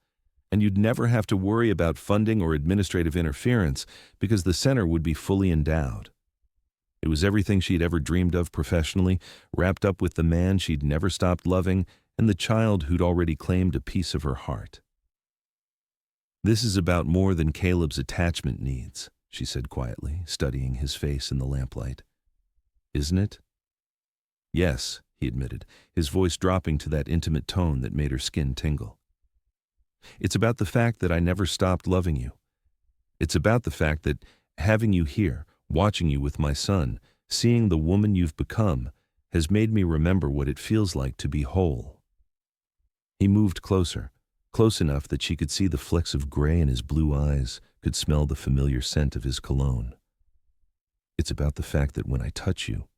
And you'd never have to worry about funding or administrative interference because the center would be fully endowed." It was everything she'd ever dreamed of professionally, wrapped up with the man she'd never stopped loving and the child who'd already claimed a piece of her heart. "This is about more than Caleb's attachment needs," she said quietly, studying his face in the lamplight. "Isn't it?" "Yes," he admitted, his voice dropping to that intimate tone that made her skin tingle. "It's about the fact that I never stopped loving you. It's about the fact that having you here, watching you with my son, seeing the woman you've become, has made me remember what it feels like to be whole." He moved closer, close enough that she could see the flecks of gray in his blue eyes, could smell the familiar scent of his cologne. "It's about the fact that when I touch you,"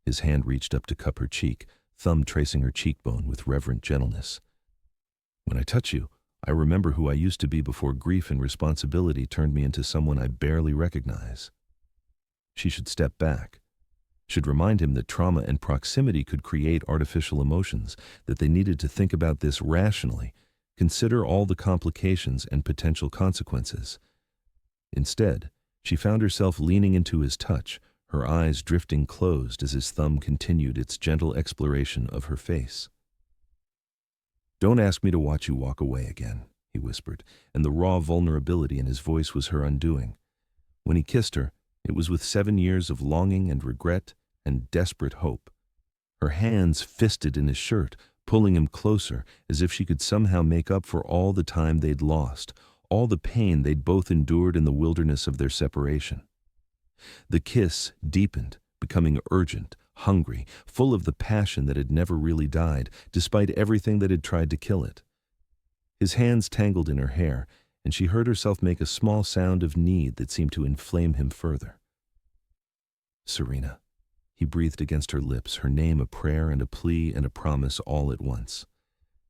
his hand reached up to cup her cheek, thumb tracing her cheekbone with reverent gentleness. "When I touch you, I remember who I used to be before grief and responsibility turned me into someone I barely recognize." She should step back, should remind him that trauma and proximity could create artificial emotions, that they needed to think about this rationally, consider all the complications and potential consequences. Instead, she found herself leaning into his touch, her eyes drifting closed as his thumb continued its gentle exploration of her face. "Don't ask me to watch you walk away again," he whispered, and the raw vulnerability in his voice was her undoing. When he kissed her, it was with 7 years of longing and regret and desperate hope. Her hands fisted in his shirt, pulling him closer, as if she could somehow make up for all the time they'd lost, all the pain they'd both endured in the wilderness of their separation. The kiss deepened, becoming urgent, hungry, full of the passion that had never really died, despite everything that had tried to kill it. His hands tangled in her hair, and she heard herself make a small sound of need that seemed to inflame him further. "Serena," he breathed against her lips, her name a prayer and a plea and a promise all at once.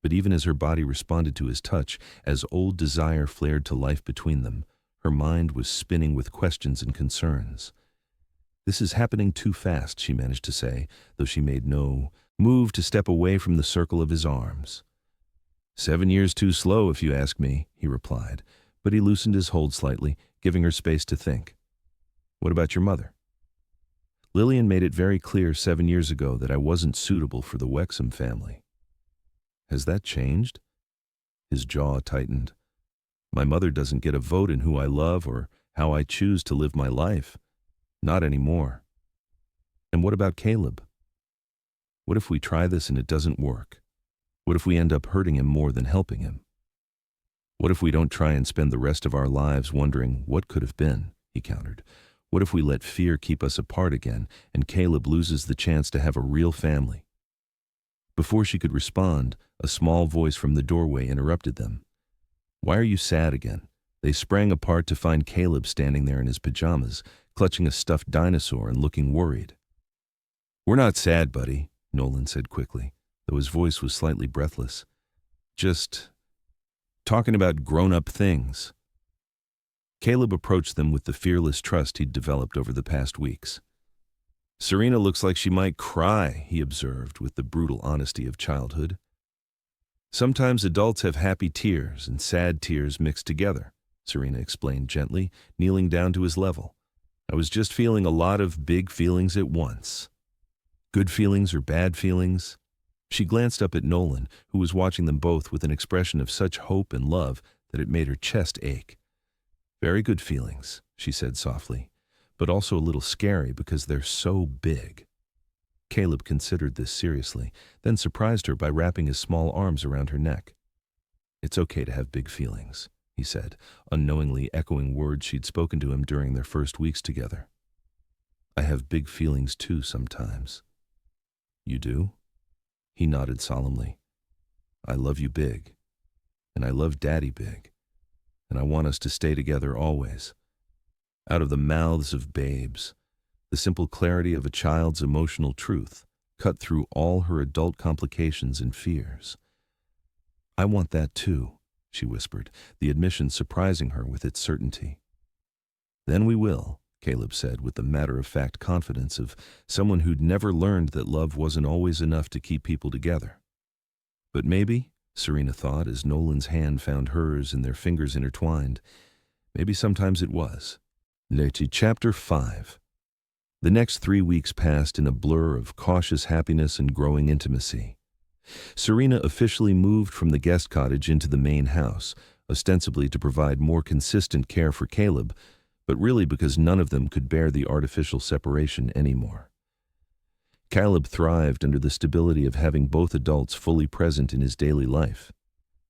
But even as her body responded to his touch, as old desire flared to life between them, her mind was spinning with questions and concerns. "This is happening too fast," she managed to say, though she made no move to step away from the circle of his arms. 7 years too slow, if you ask me," he replied, but he loosened his hold slightly, giving her space to think. "What about your mother?" "Lillian made it very clear 7 years ago that I wasn't suitable for the Wexham family." "Has that changed?" His jaw tightened. "My mother doesn't get a vote in who I love or how I choose to live my life. Not anymore." "And what about Caleb? What if we try this and it doesn't work? What if we end up hurting him more than helping him? What if we don't try and spend the rest of our lives wondering what could have been?" he countered. "What if we let fear keep us apart again and Caleb loses the chance to have a real family?" Before she could respond, a small voice from the doorway interrupted them. "Why are you sad again?" They sprang apart to find Caleb standing there in his pajamas, clutching a stuffed dinosaur and looking worried. "We're not sad, buddy," Nolan said quickly, though his voice was slightly breathless. "Just talking about grown-up things." Caleb approached them with the fearless trust he'd developed over the past weeks. "Serena looks like she might cry," he observed with the brutal honesty of childhood. "Sometimes adults have happy tears and sad tears mixed together," Serena explained gently, kneeling down to his level. "I was just feeling a lot of big feelings at once." "Good feelings or bad feelings?" She glanced up at Nolan, who was watching them both with an expression of such hope and love that it made her chest ache. "Very good feelings," she said softly, "but also a little scary because they're so big." Caleb considered this seriously, then surprised her by wrapping his small arms around her neck. "It's okay to have big feelings," he said, unknowingly echoing words she'd spoken to him during their first weeks together. "I have big feelings too sometimes." "You do?" He nodded solemnly. "I love you big, and I love Daddy big, and I want us to stay together always." Out of the mouths of babes, the simple clarity of a child's emotional truth cut through all her adult complications and fears. "I want that too," she whispered, the admission surprising her with its certainty. "Then we will," Caleb said with the matter-of-fact confidence of someone who'd never learned that love wasn't always enough to keep people together. But maybe, Serena thought as Nolan's hand found hers and their fingers intertwined, maybe sometimes it was. Chapter 5. The next 3 weeks passed in a blur of cautious happiness and growing intimacy. Serena officially moved from the guest cottage into the main house, ostensibly to provide more consistent care for Caleb, but really because none of them could bear the artificial separation anymore. Caleb thrived under the stability of having both adults fully present in his daily life.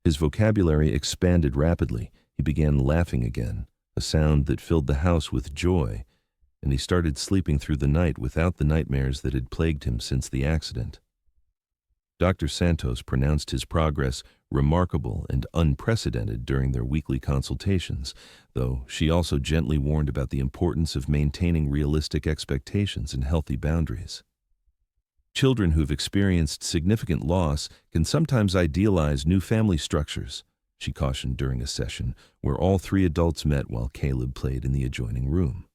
His vocabulary expanded rapidly. He began laughing again, a sound that filled the house with joy, and he started sleeping through the night without the nightmares that had plagued him since the accident. Dr. Santos pronounced his progress remarkable and unprecedented during their weekly consultations, though she also gently warned about the importance of maintaining realistic expectations and healthy boundaries. Children who've experienced significant loss can sometimes idealize new family structures, she cautioned during a session where all 3 adults met while Caleb played in the adjoining room.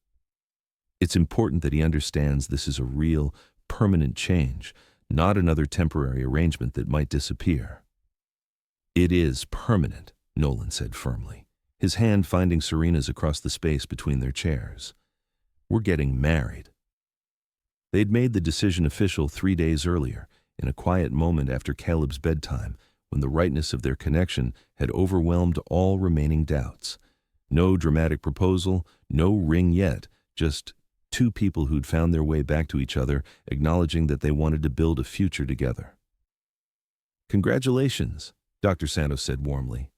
It's important that he understands this is a real, permanent change, not another temporary arrangement that might disappear. "It is permanent," Nolan said firmly, his hand finding Serena's across the space between their chairs. "We're getting married." They'd made the decision official 3 days earlier, in a quiet moment after Caleb's bedtime, when the rightness of their connection had overwhelmed all remaining doubts. No dramatic proposal, no ring yet, just 2 people who'd found their way back to each other, acknowledging that they wanted to build a future together. "Congratulations," Dr. Santos said warmly.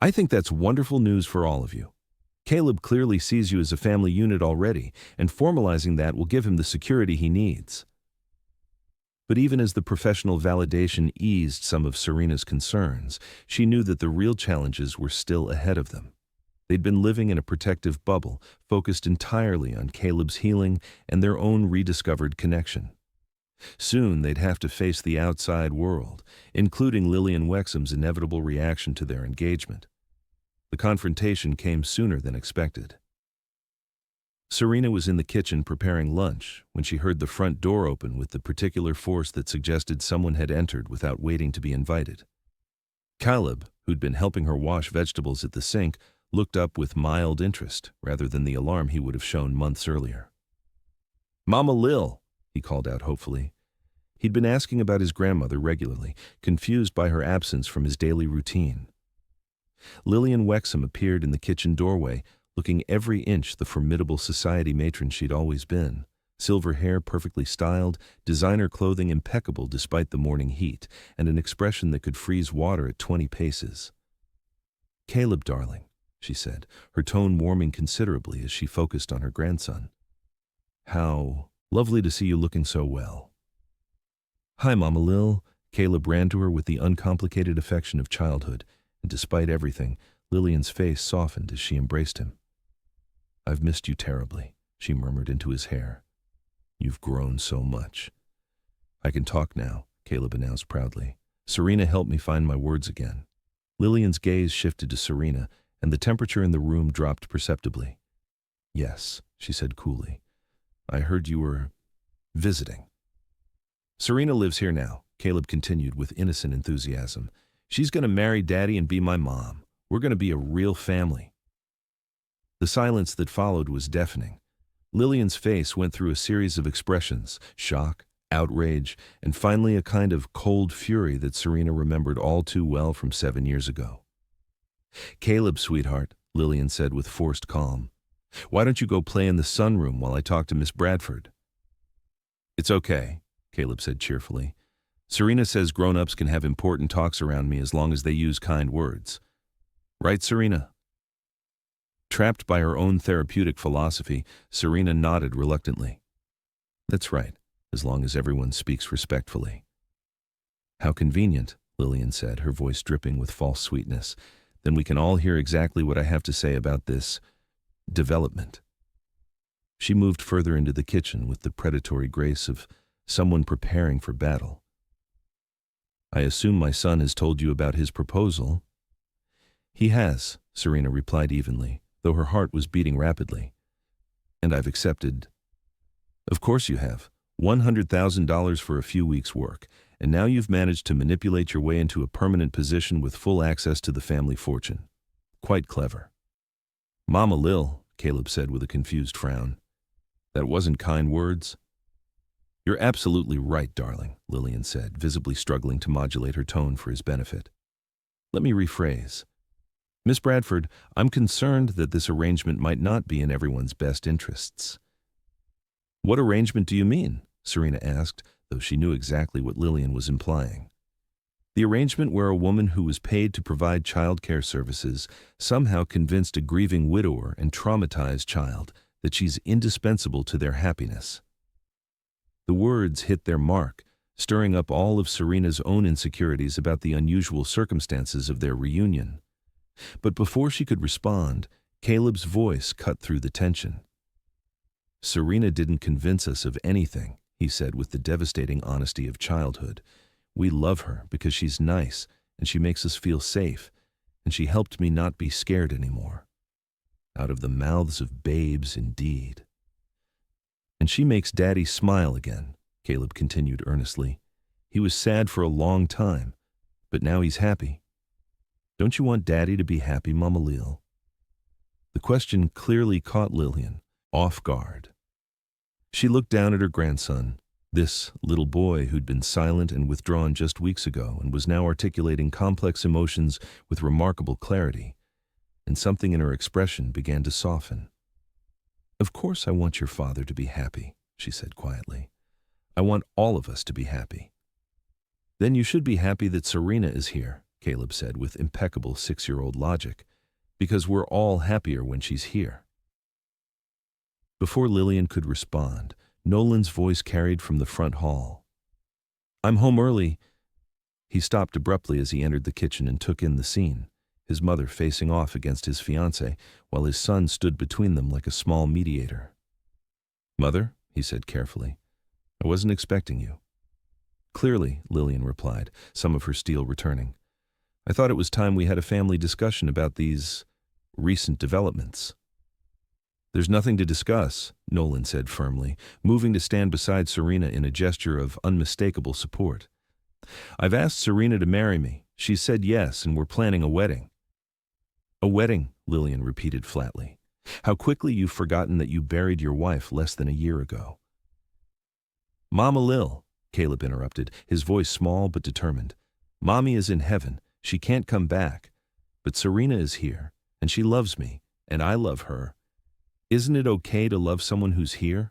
"I think that's wonderful news for all of you. Caleb clearly sees you as a family unit already, and formalizing that will give him the security he needs." But even as the professional validation eased some of Serena's concerns, she knew that the real challenges were still ahead of them. They'd been living in a protective bubble, focused entirely on Caleb's healing and their own rediscovered connection. Soon they'd have to face the outside world, including Lillian Wexham's inevitable reaction to their engagement. The confrontation came sooner than expected. Serena was in the kitchen preparing lunch when she heard the front door open with the particular force that suggested someone had entered without waiting to be invited. Caleb, who'd been helping her wash vegetables at the sink, looked up with mild interest rather than the alarm he would have shown months earlier. "Mama Lil," he called out hopefully. He'd been asking about his grandmother regularly, confused by her absence from his daily routine. Lillian Wexham appeared in the kitchen doorway, looking every inch the formidable society matron she'd always been. Silver hair perfectly styled, designer clothing impeccable despite the morning heat, and an expression that could freeze water at 20 paces. "Caleb, darling," she said, her tone warming considerably as she focused on her grandson. "How lovely to see you looking so well." "Hi, Mama Lil." Caleb ran to her with the uncomplicated affection of childhood, and despite everything, Lillian's face softened as she embraced him. "I've missed you terribly," she murmured into his hair. "You've grown so much." "I can talk now," Caleb announced proudly. "Serena helped me find my words again." Lillian's gaze shifted to Serena, and the temperature in the room dropped perceptibly. "Yes," she said coolly. "I heard you were visiting." "Serena lives here now," Caleb continued with innocent enthusiasm. "She's going to marry Daddy and be my mom. We're going to be a real family." The silence that followed was deafening. Lillian's face went through a series of expressions: shock, outrage, and finally a kind of cold fury that Serena remembered all too well from 7 years ago. "Caleb, sweetheart," Lillian said with forced calm, "why don't you go play in the sunroom while I talk to Miss Bradford?" "It's okay," Caleb said cheerfully. "Serena says grown-ups can have important talks around me as long as they use kind words. Right, Serena?" Trapped by her own therapeutic philosophy, Serena nodded reluctantly. "That's right, as long as everyone speaks respectfully." "How convenient," Lillian said, her voice dripping with false sweetness. "Then we can all hear exactly what I have to say about this development." She moved further into the kitchen with the predatory grace of someone preparing for battle. "I assume my son has told you about his proposal?" "He has," Serena replied evenly, though her heart was beating rapidly. "And I've accepted." "Of course you have. $100,000 for a few weeks' work, and now you've managed to manipulate your way into a permanent position with full access to the family fortune. Quite clever." "Mama Lil," Caleb said with a confused frown. "That wasn't kind words." "You're absolutely right, darling," Lillian said, visibly struggling to modulate her tone for his benefit. "Let me rephrase. Miss Bradford, I'm concerned that this arrangement might not be in everyone's best interests." "What arrangement do you mean?" Serena asked, though she knew exactly what Lillian was implying. "The arrangement where a woman who was paid to provide child care services somehow convinced a grieving widower and traumatized child that she's indispensable to their happiness." The words hit their mark, stirring up all of Serena's own insecurities about the unusual circumstances of their reunion. But before she could respond, Caleb's voice cut through the tension. "Serena didn't convince us of anything," he said with the devastating honesty of childhood. "We love her because she's nice and she makes us feel safe, and she helped me not be scared anymore." Out of the mouths of babes, indeed. "And she makes Daddy smile again," Caleb continued earnestly. "He was sad for a long time, but now he's happy. Don't you want Daddy to be happy, Mama Lil?" The question clearly caught Lillian off guard. She looked down at her grandson, this little boy who'd been silent and withdrawn just weeks ago and was now articulating complex emotions with remarkable clarity, and something in her expression began to soften. "Of course I want your father to be happy," she said quietly. "I want all of us to be happy." "Then you should be happy that Serena is here," Caleb said with impeccable 6-year-old logic, "because we're all happier when she's here." Before Lillian could respond, Nolan's voice carried from the front hall. "I'm home early." He stopped abruptly as he entered the kitchen and took in the scene, his mother facing off against his fiancée, while his son stood between them like a small mediator. "Mother," he said carefully, "I wasn't expecting you." "Clearly," Lillian replied, some of her steel returning. "I thought it was time we had a family discussion about these recent developments." "There's nothing to discuss," Nolan said firmly, moving to stand beside Serena in a gesture of unmistakable support. "I've asked Serena to marry me. She said yes, and we're planning a wedding." "A wedding," Lillian repeated flatly. "How quickly you've forgotten that you buried your wife less than a year ago." "Mama Lil," Caleb interrupted, his voice small but determined. "Mommy is in heaven. She can't come back. But Serena is here, and she loves me, and I love her. Isn't it okay to love someone who's here?"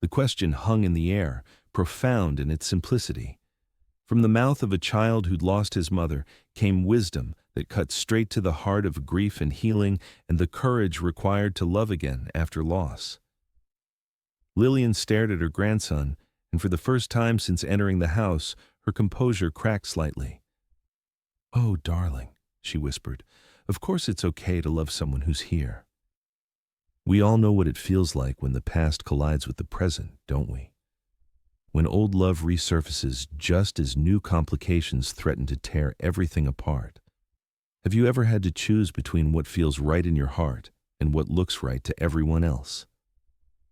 The question hung in the air, profound in its simplicity. From the mouth of a child who'd lost his mother came wisdom that cut straight to the heart of grief and healing and the courage required to love again after loss. Lillian stared at her grandson, and for the first time since entering the house, her composure cracked slightly. "Oh, darling," she whispered, "of course it's okay to love someone who's here." We all know what it feels like when the past collides with the present, don't we? When old love resurfaces just as new complications threaten to tear everything apart. Have you ever had to choose between what feels right in your heart and what looks right to everyone else?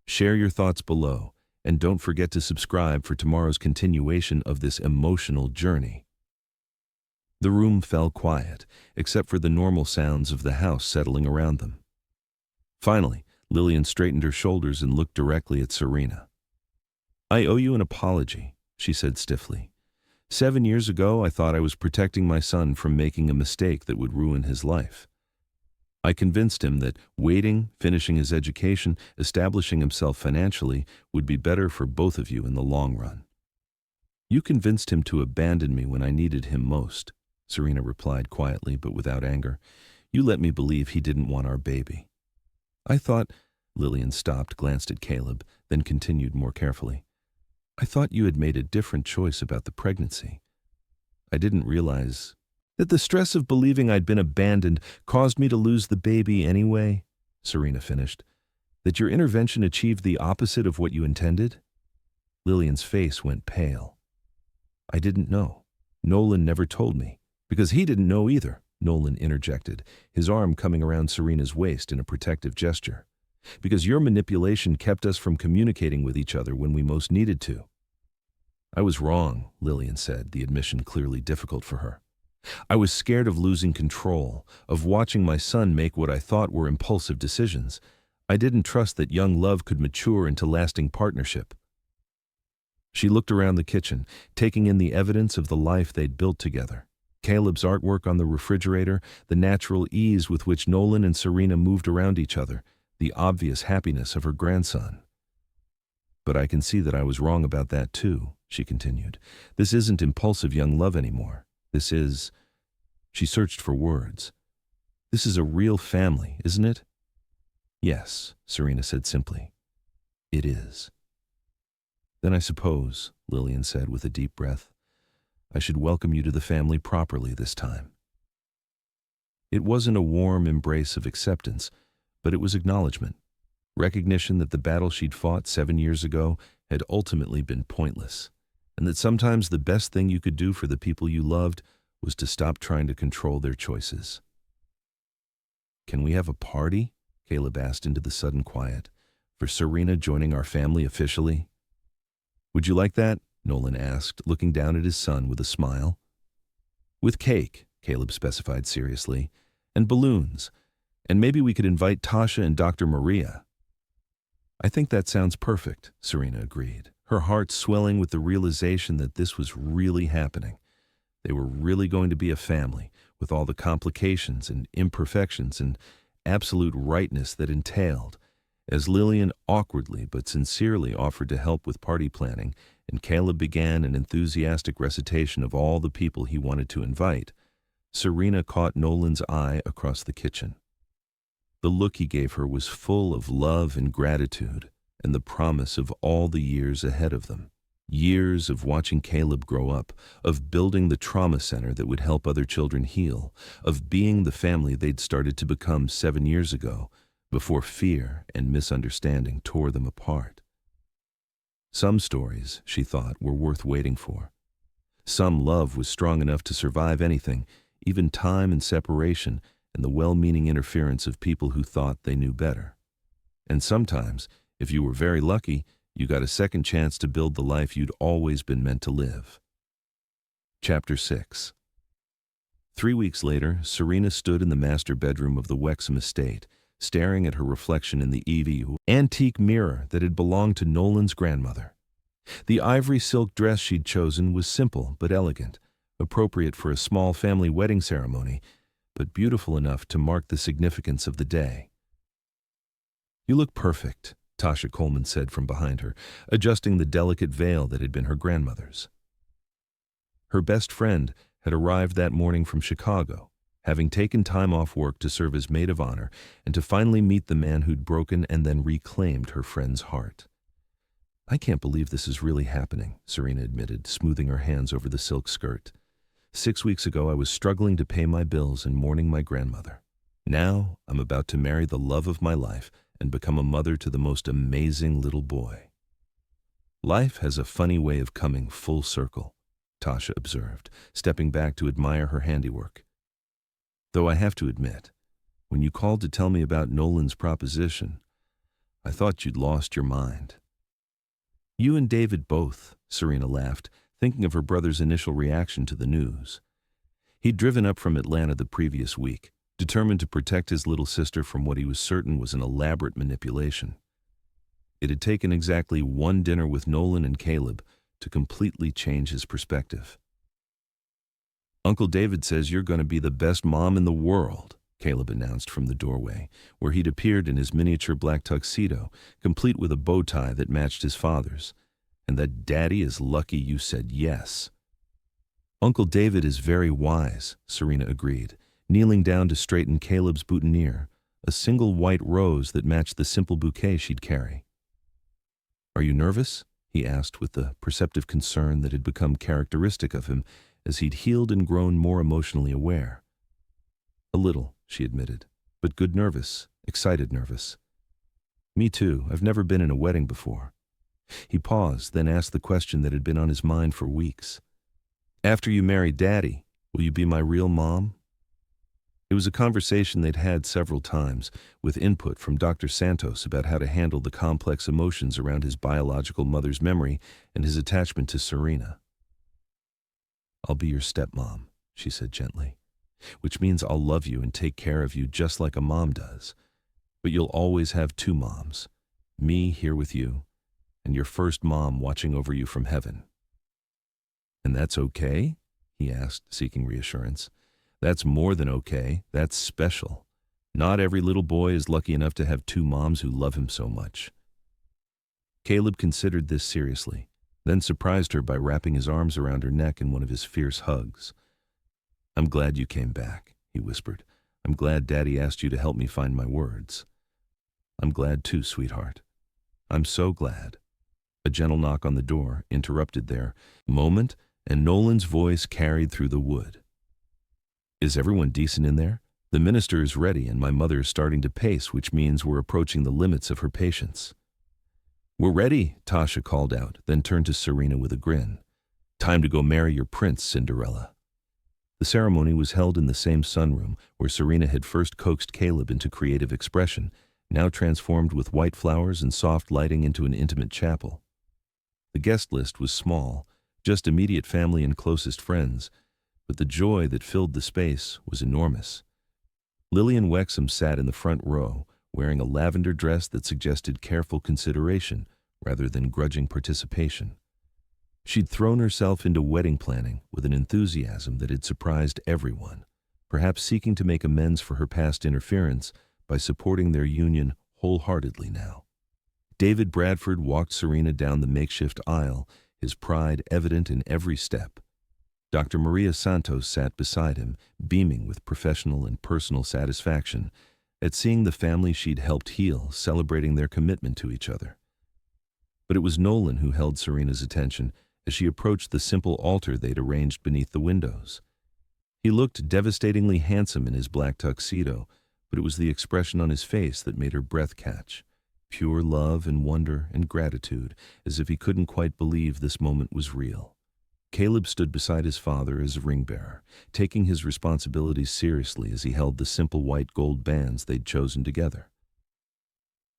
Share your thoughts below, and don't forget to subscribe for tomorrow's continuation of this emotional journey. The room fell quiet, except for the normal sounds of the house settling around them. Finally, Lillian straightened her shoulders and looked directly at Serena. "I owe you an apology," she said stiffly. 7 years ago, I thought I was protecting my son from making a mistake that would ruin his life. I convinced him that waiting, finishing his education, establishing himself financially would be better for both of you in the long run. You convinced him to abandon me when I needed him most, Serena replied quietly but without anger. You let me believe he didn't want our baby. I thought, Lillian stopped, glanced at Caleb, then continued more carefully. I thought you had made a different choice about the pregnancy. I didn't realize that the stress of believing I'd been abandoned caused me to lose the baby anyway, Serena finished. That your intervention achieved the opposite of what you intended? Lillian's face went pale. I didn't know. Nolan never told me. Because he didn't know either, Nolan interjected, his arm coming around Serena's waist in a protective gesture. Because your manipulation kept us from communicating with each other when we most needed to. I was wrong, Lillian said, the admission clearly difficult for her. I was scared of losing control, of watching my son make what I thought were impulsive decisions. I didn't trust that young love could mature into lasting partnership. She looked around the kitchen, taking in the evidence of the life they'd built together. Caleb's artwork on the refrigerator, the natural ease with which Nolan and Serena moved around each other, the obvious happiness of her grandson. But I can see that I was wrong about that too, she continued. This isn't impulsive young love anymore. This is... She searched for words. This is a real family, isn't it? Yes, Serena said simply. It is. Then I suppose, Lillian said with a deep breath, I should welcome you to the family properly this time. It wasn't a warm embrace of acceptance, but it was acknowledgement, recognition that the battle she'd fought 7 years ago had ultimately been pointless, and that sometimes the best thing you could do for the people you loved was to stop trying to control their choices. Can we have a party? Caleb asked into the sudden quiet, for Serena joining our family officially. Would you like that? Nolan asked, looking down at his son with a smile. With cake, Caleb specified seriously, and balloons, and maybe we could invite Tasha and Dr. Maria. I think that sounds perfect, Serena agreed, her heart swelling with the realization that this was really happening. They were really going to be a family, with all the complications and imperfections and absolute rightness that entailed. As Lillian awkwardly but sincerely offered to help with party planning, and Caleb began an enthusiastic recitation of all the people he wanted to invite, Serena caught Nolan's eye across the kitchen. The look he gave her was full of love and gratitude, and the promise of all the years ahead of them. Years of watching Caleb grow up, of building the trauma center that would help other children heal, of being the family they'd started to become 7 years ago, before fear and misunderstanding tore them apart. Some stories, she thought, were worth waiting for. Some love was strong enough to survive anything, even time and separation, and the well-meaning interference of people who thought they knew better. And sometimes, if you were very lucky, you got a second chance to build the life you'd always been meant to live. Chapter 6. 3 weeks later, Serena stood in the master bedroom of the Wexham estate, staring at her reflection in the EVU antique mirror that had belonged to Nolan's grandmother. The ivory silk dress she'd chosen was simple but elegant, appropriate for a small family wedding ceremony, but beautiful enough to mark the significance of the day. You look perfect, Tasha Coleman said from behind her, adjusting the delicate veil that had been her grandmother's. Her best friend had arrived that morning from Chicago, having taken time off work to serve as maid of honor and to finally meet the man who'd broken and then reclaimed her friend's heart. I can't believe this is really happening, Serena admitted, smoothing her hands over the silk skirt. 6 weeks ago, I was struggling to pay my bills and mourning my grandmother. Now, I'm about to marry the love of my life and become a mother to the most amazing little boy. Life has a funny way of coming full circle, Tasha observed, stepping back to admire her handiwork. Though I have to admit, when you called to tell me about Nolan's proposition, I thought you'd lost your mind." "You and David both," Serena laughed, thinking of her brother's initial reaction to the news. He'd driven up from Atlanta the previous week, determined to protect his little sister from what he was certain was an elaborate manipulation. It had taken exactly one dinner with Nolan and Caleb to completely change his perspective. "Uncle David says you're going to be the best mom in the world," Caleb announced from the doorway, where he'd appeared in his miniature black tuxedo, complete with a bow tie that matched his father's, "and that Daddy is lucky you said yes." "Uncle David is very wise," Serena agreed, kneeling down to straighten Caleb's boutonniere, a single white rose that matched the simple bouquet she'd carry. "Are you nervous?" he asked with the perceptive concern that had become characteristic of him as he'd healed and grown more emotionally aware. "A little," she admitted, "but good nervous, excited nervous." "Me too. I've never been in a wedding before." He paused, then asked the question that had been on his mind for weeks. "After you marry Daddy, will you be my real mom?" It was a conversation they'd had several times, with input from Dr. Santos about how to handle the complex emotions around his biological mother's memory and his attachment to Serena. "I'll be your stepmom," she said gently, "which means I'll love you and take care of you just like a mom does. But you'll always have two moms, me here with you, and your first mom watching over you from heaven." "And that's okay?" he asked, seeking reassurance. "That's more than okay. That's special. Not every little boy is lucky enough to have two moms who love him so much." Caleb considered this seriously, then surprised her by wrapping his arms around her neck in one of his fierce hugs. "I'm glad you came back," he whispered. "I'm glad Daddy asked you to help me find my words." "I'm glad too, sweetheart. I'm so glad." A gentle knock on the door interrupted their moment, and Nolan's voice carried through the wood. "Is everyone decent in there? The minister is ready and my mother is starting to pace, which means we're approaching the limits of her patience." "We're ready," Tasha called out, then turned to Serena with a grin. "Time to go marry your prince, Cinderella." The ceremony was held in the same sunroom where Serena had first coaxed Caleb into creative expression, now transformed with white flowers and soft lighting into an intimate chapel. The guest list was small, just immediate family and closest friends, but the joy that filled the space was enormous. Lillian Wexham sat in the front row, wearing a lavender dress that suggested careful consideration rather than grudging participation. She'd thrown herself into wedding planning with an enthusiasm that had surprised everyone, perhaps seeking to make amends for her past interference by supporting their union wholeheartedly now. David Bradford walked Serena down the makeshift aisle, his pride evident in every step. Dr. Maria Santos sat beside him, beaming with professional and personal satisfaction at seeing the family she'd helped heal celebrating their commitment to each other. But it was Nolan who held Serena's attention as she approached the simple altar they'd arranged beneath the windows. He looked devastatingly handsome in his black tuxedo, but it was the expression on his face that made her breath catch. Pure love and wonder and gratitude, as if he couldn't quite believe this moment was real. Caleb stood beside his father as a ring-bearer, taking his responsibilities seriously as he held the simple white gold bands they'd chosen together.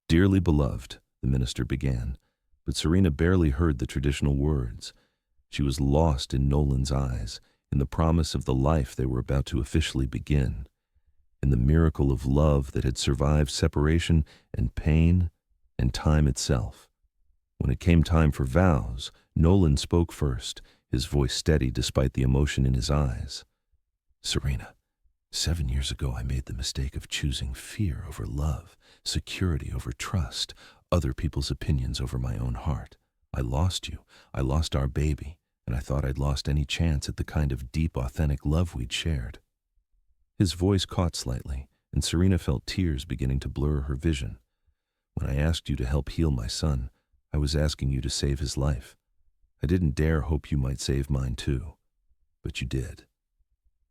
"Dearly beloved," the minister began, but Serena barely heard the traditional words. She was lost in Nolan's eyes, in the promise of the life they were about to officially begin, in the miracle of love that had survived separation and pain and time itself. When it came time for vows, Nolan spoke first, his voice steady despite the emotion in his eyes. "Serena, 7 years ago I made the mistake of choosing fear over love, security over trust, other people's opinions over my own heart. I lost you, I lost our baby, and I thought I'd lost any chance at the kind of deep, authentic love we'd shared." His voice caught slightly, and Serena felt tears beginning to blur her vision. "When I asked you to help heal my son, I was asking you to save his life. I didn't dare hope you might save mine too, but you did.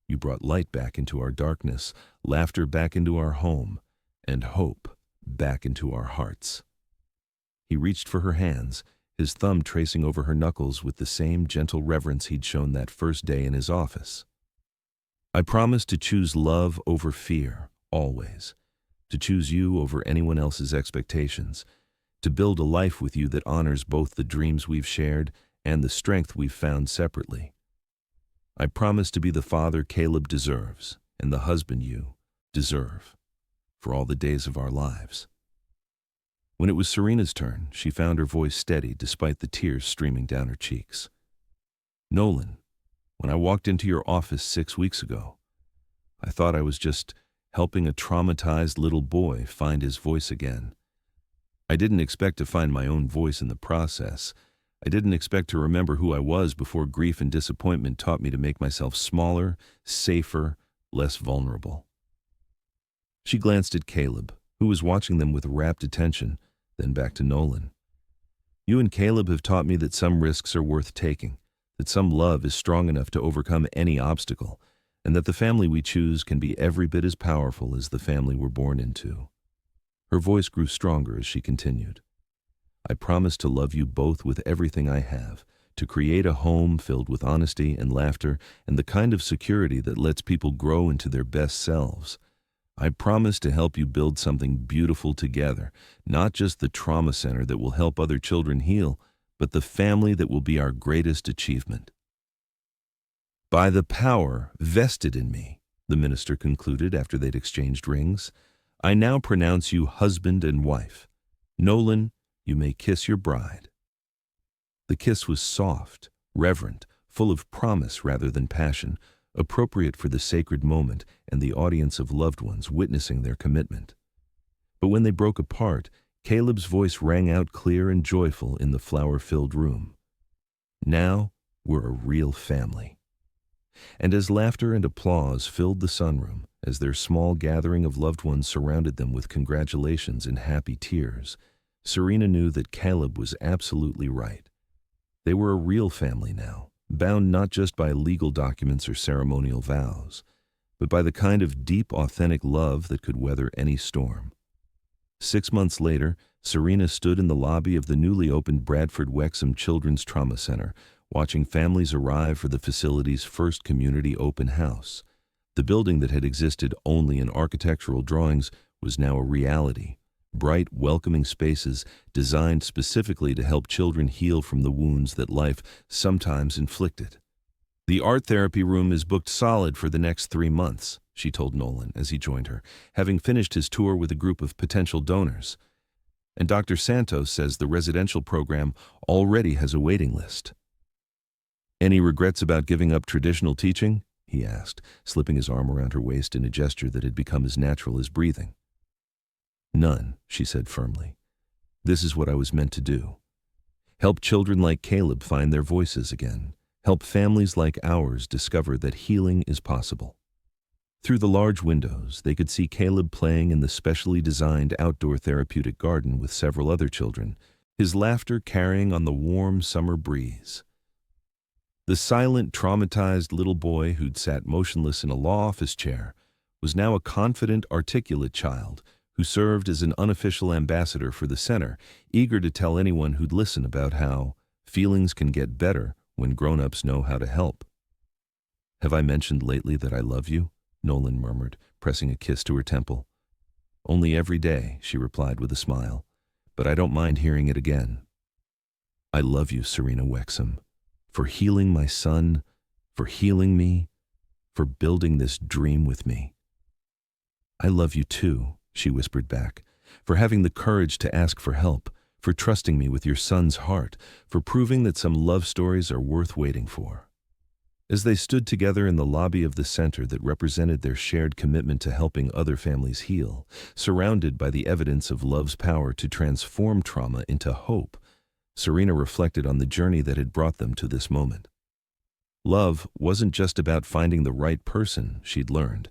You brought light back into our darkness, laughter back into our home, and hope back into our hearts." He reached for her hands, his thumb tracing over her knuckles with the same gentle reverence he'd shown that first day in his office. I promise to choose love over fear, always. To choose you over anyone else's expectations. To build a life with you that honors both the dreams we've shared and the strength we've found separately. I promise to be the father Caleb deserves and the husband you deserve for all the days of our lives. When it was Serena's turn, she found her voice steady despite the tears streaming down her cheeks. Nolan, when I walked into your office 6 weeks ago, I thought I was just helping a traumatized little boy find his voice again. I didn't expect to find my own voice in the process. I didn't expect to remember who I was before grief and disappointment taught me to make myself smaller, safer, less vulnerable. She glanced at Caleb, who was watching them with rapt attention, then back to Nolan. You and Caleb have taught me that some risks are worth taking, that some love is strong enough to overcome any obstacle, and that the family we choose can be every bit as powerful as the family we're born into. Her voice grew stronger as she continued. I promise to love you both with everything I have, to create a home filled with honesty and laughter and the kind of security that lets people grow into their best selves. I promise to help you build something beautiful together, not just the trauma center that will help other children heal, but the family that will be our greatest achievement. By the power vested in me, the minister concluded after they'd exchanged rings, I now pronounce you husband and wife. Nolan, you may kiss your bride. The kiss was soft, reverent, full of promise rather than passion, appropriate for the sacred moment and the audience of loved ones witnessing their commitment. But when they broke apart, Caleb's voice rang out clear and joyful in the flower-filled room. Now we're a real family. And as laughter and applause filled the sunroom, as their small gathering of loved ones surrounded them with congratulations and happy tears, Serena knew that Caleb was absolutely right. They were a real family now, bound not just by legal documents or ceremonial vows, but by the kind of deep, authentic love that could weather any storm. 6 months later, Serena stood in the lobby of the newly opened Bradford Wexham Children's Trauma Center, watching families arrive for the facility's first community open house. The building that had existed only in architectural drawings was now a reality. Bright, welcoming spaces designed specifically to help children heal from the wounds that life sometimes inflicted. The art therapy room is booked solid for the next 3 months, she told Nolan as he joined her, having finished his tour with a group of potential donors. And Dr. Santos says the residential program already has a waiting list. Any regrets about giving up traditional teaching? He asked, slipping his arm around her waist in a gesture that had become as natural as breathing. None, she said firmly. This is what I was meant to do. Help children like Caleb find their voices again. Help families like ours discover that healing is possible. Through the large windows, they could see Caleb playing in the specially designed outdoor therapeutic garden with several other children, his laughter carrying on the warm summer breeze. The silent, traumatized little boy who'd sat motionless in a law office chair was now a confident, articulate child who served as an unofficial ambassador for the center, eager to tell anyone who'd listen about how feelings can get better when grown-ups know how to help. Have I mentioned lately that I love you? Nolan murmured, pressing a kiss to her temple. Only every day, she replied with a smile, but I don't mind hearing it again. I love you, Serena Wexham, for healing my son, for healing me, for building this dream with me. I love you too, she whispered back, for having the courage to ask for help, for trusting me with your son's heart, for proving that some love stories are worth waiting for. As they stood together in the lobby of the center that represented their shared commitment to helping other families heal, surrounded by the evidence of love's power to transform trauma into hope, Serena reflected on the journey that had brought them to this moment. Love wasn't just about finding the right person, she'd learned.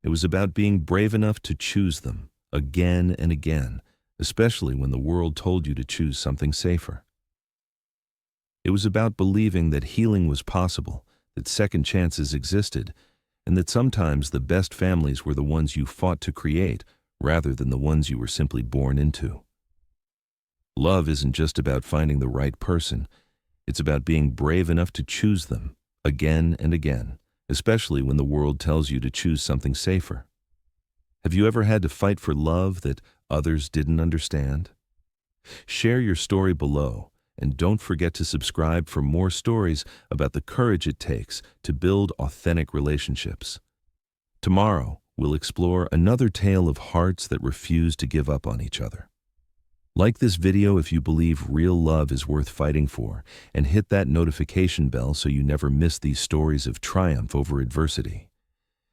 It was about being brave enough to choose them, again and again, especially when the world told you to choose something safer. It was about believing that healing was possible, that second chances existed, and that sometimes the best families were the ones you fought to create rather than the ones you were simply born into. Love isn't just about finding the right person. It's about being brave enough to choose them, again and again, especially when the world tells you to choose something safer. Have you ever had to fight for love that others didn't understand? Share your story below, and don't forget to subscribe for more stories about the courage it takes to build authentic relationships. Tomorrow, we'll explore another tale of hearts that refuse to give up on each other. Like this video if you believe real love is worth fighting for, and hit that notification bell so you never miss these stories of triumph over adversity.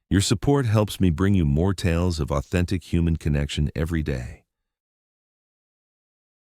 Your support helps me bring you more tales of authentic human connection every day.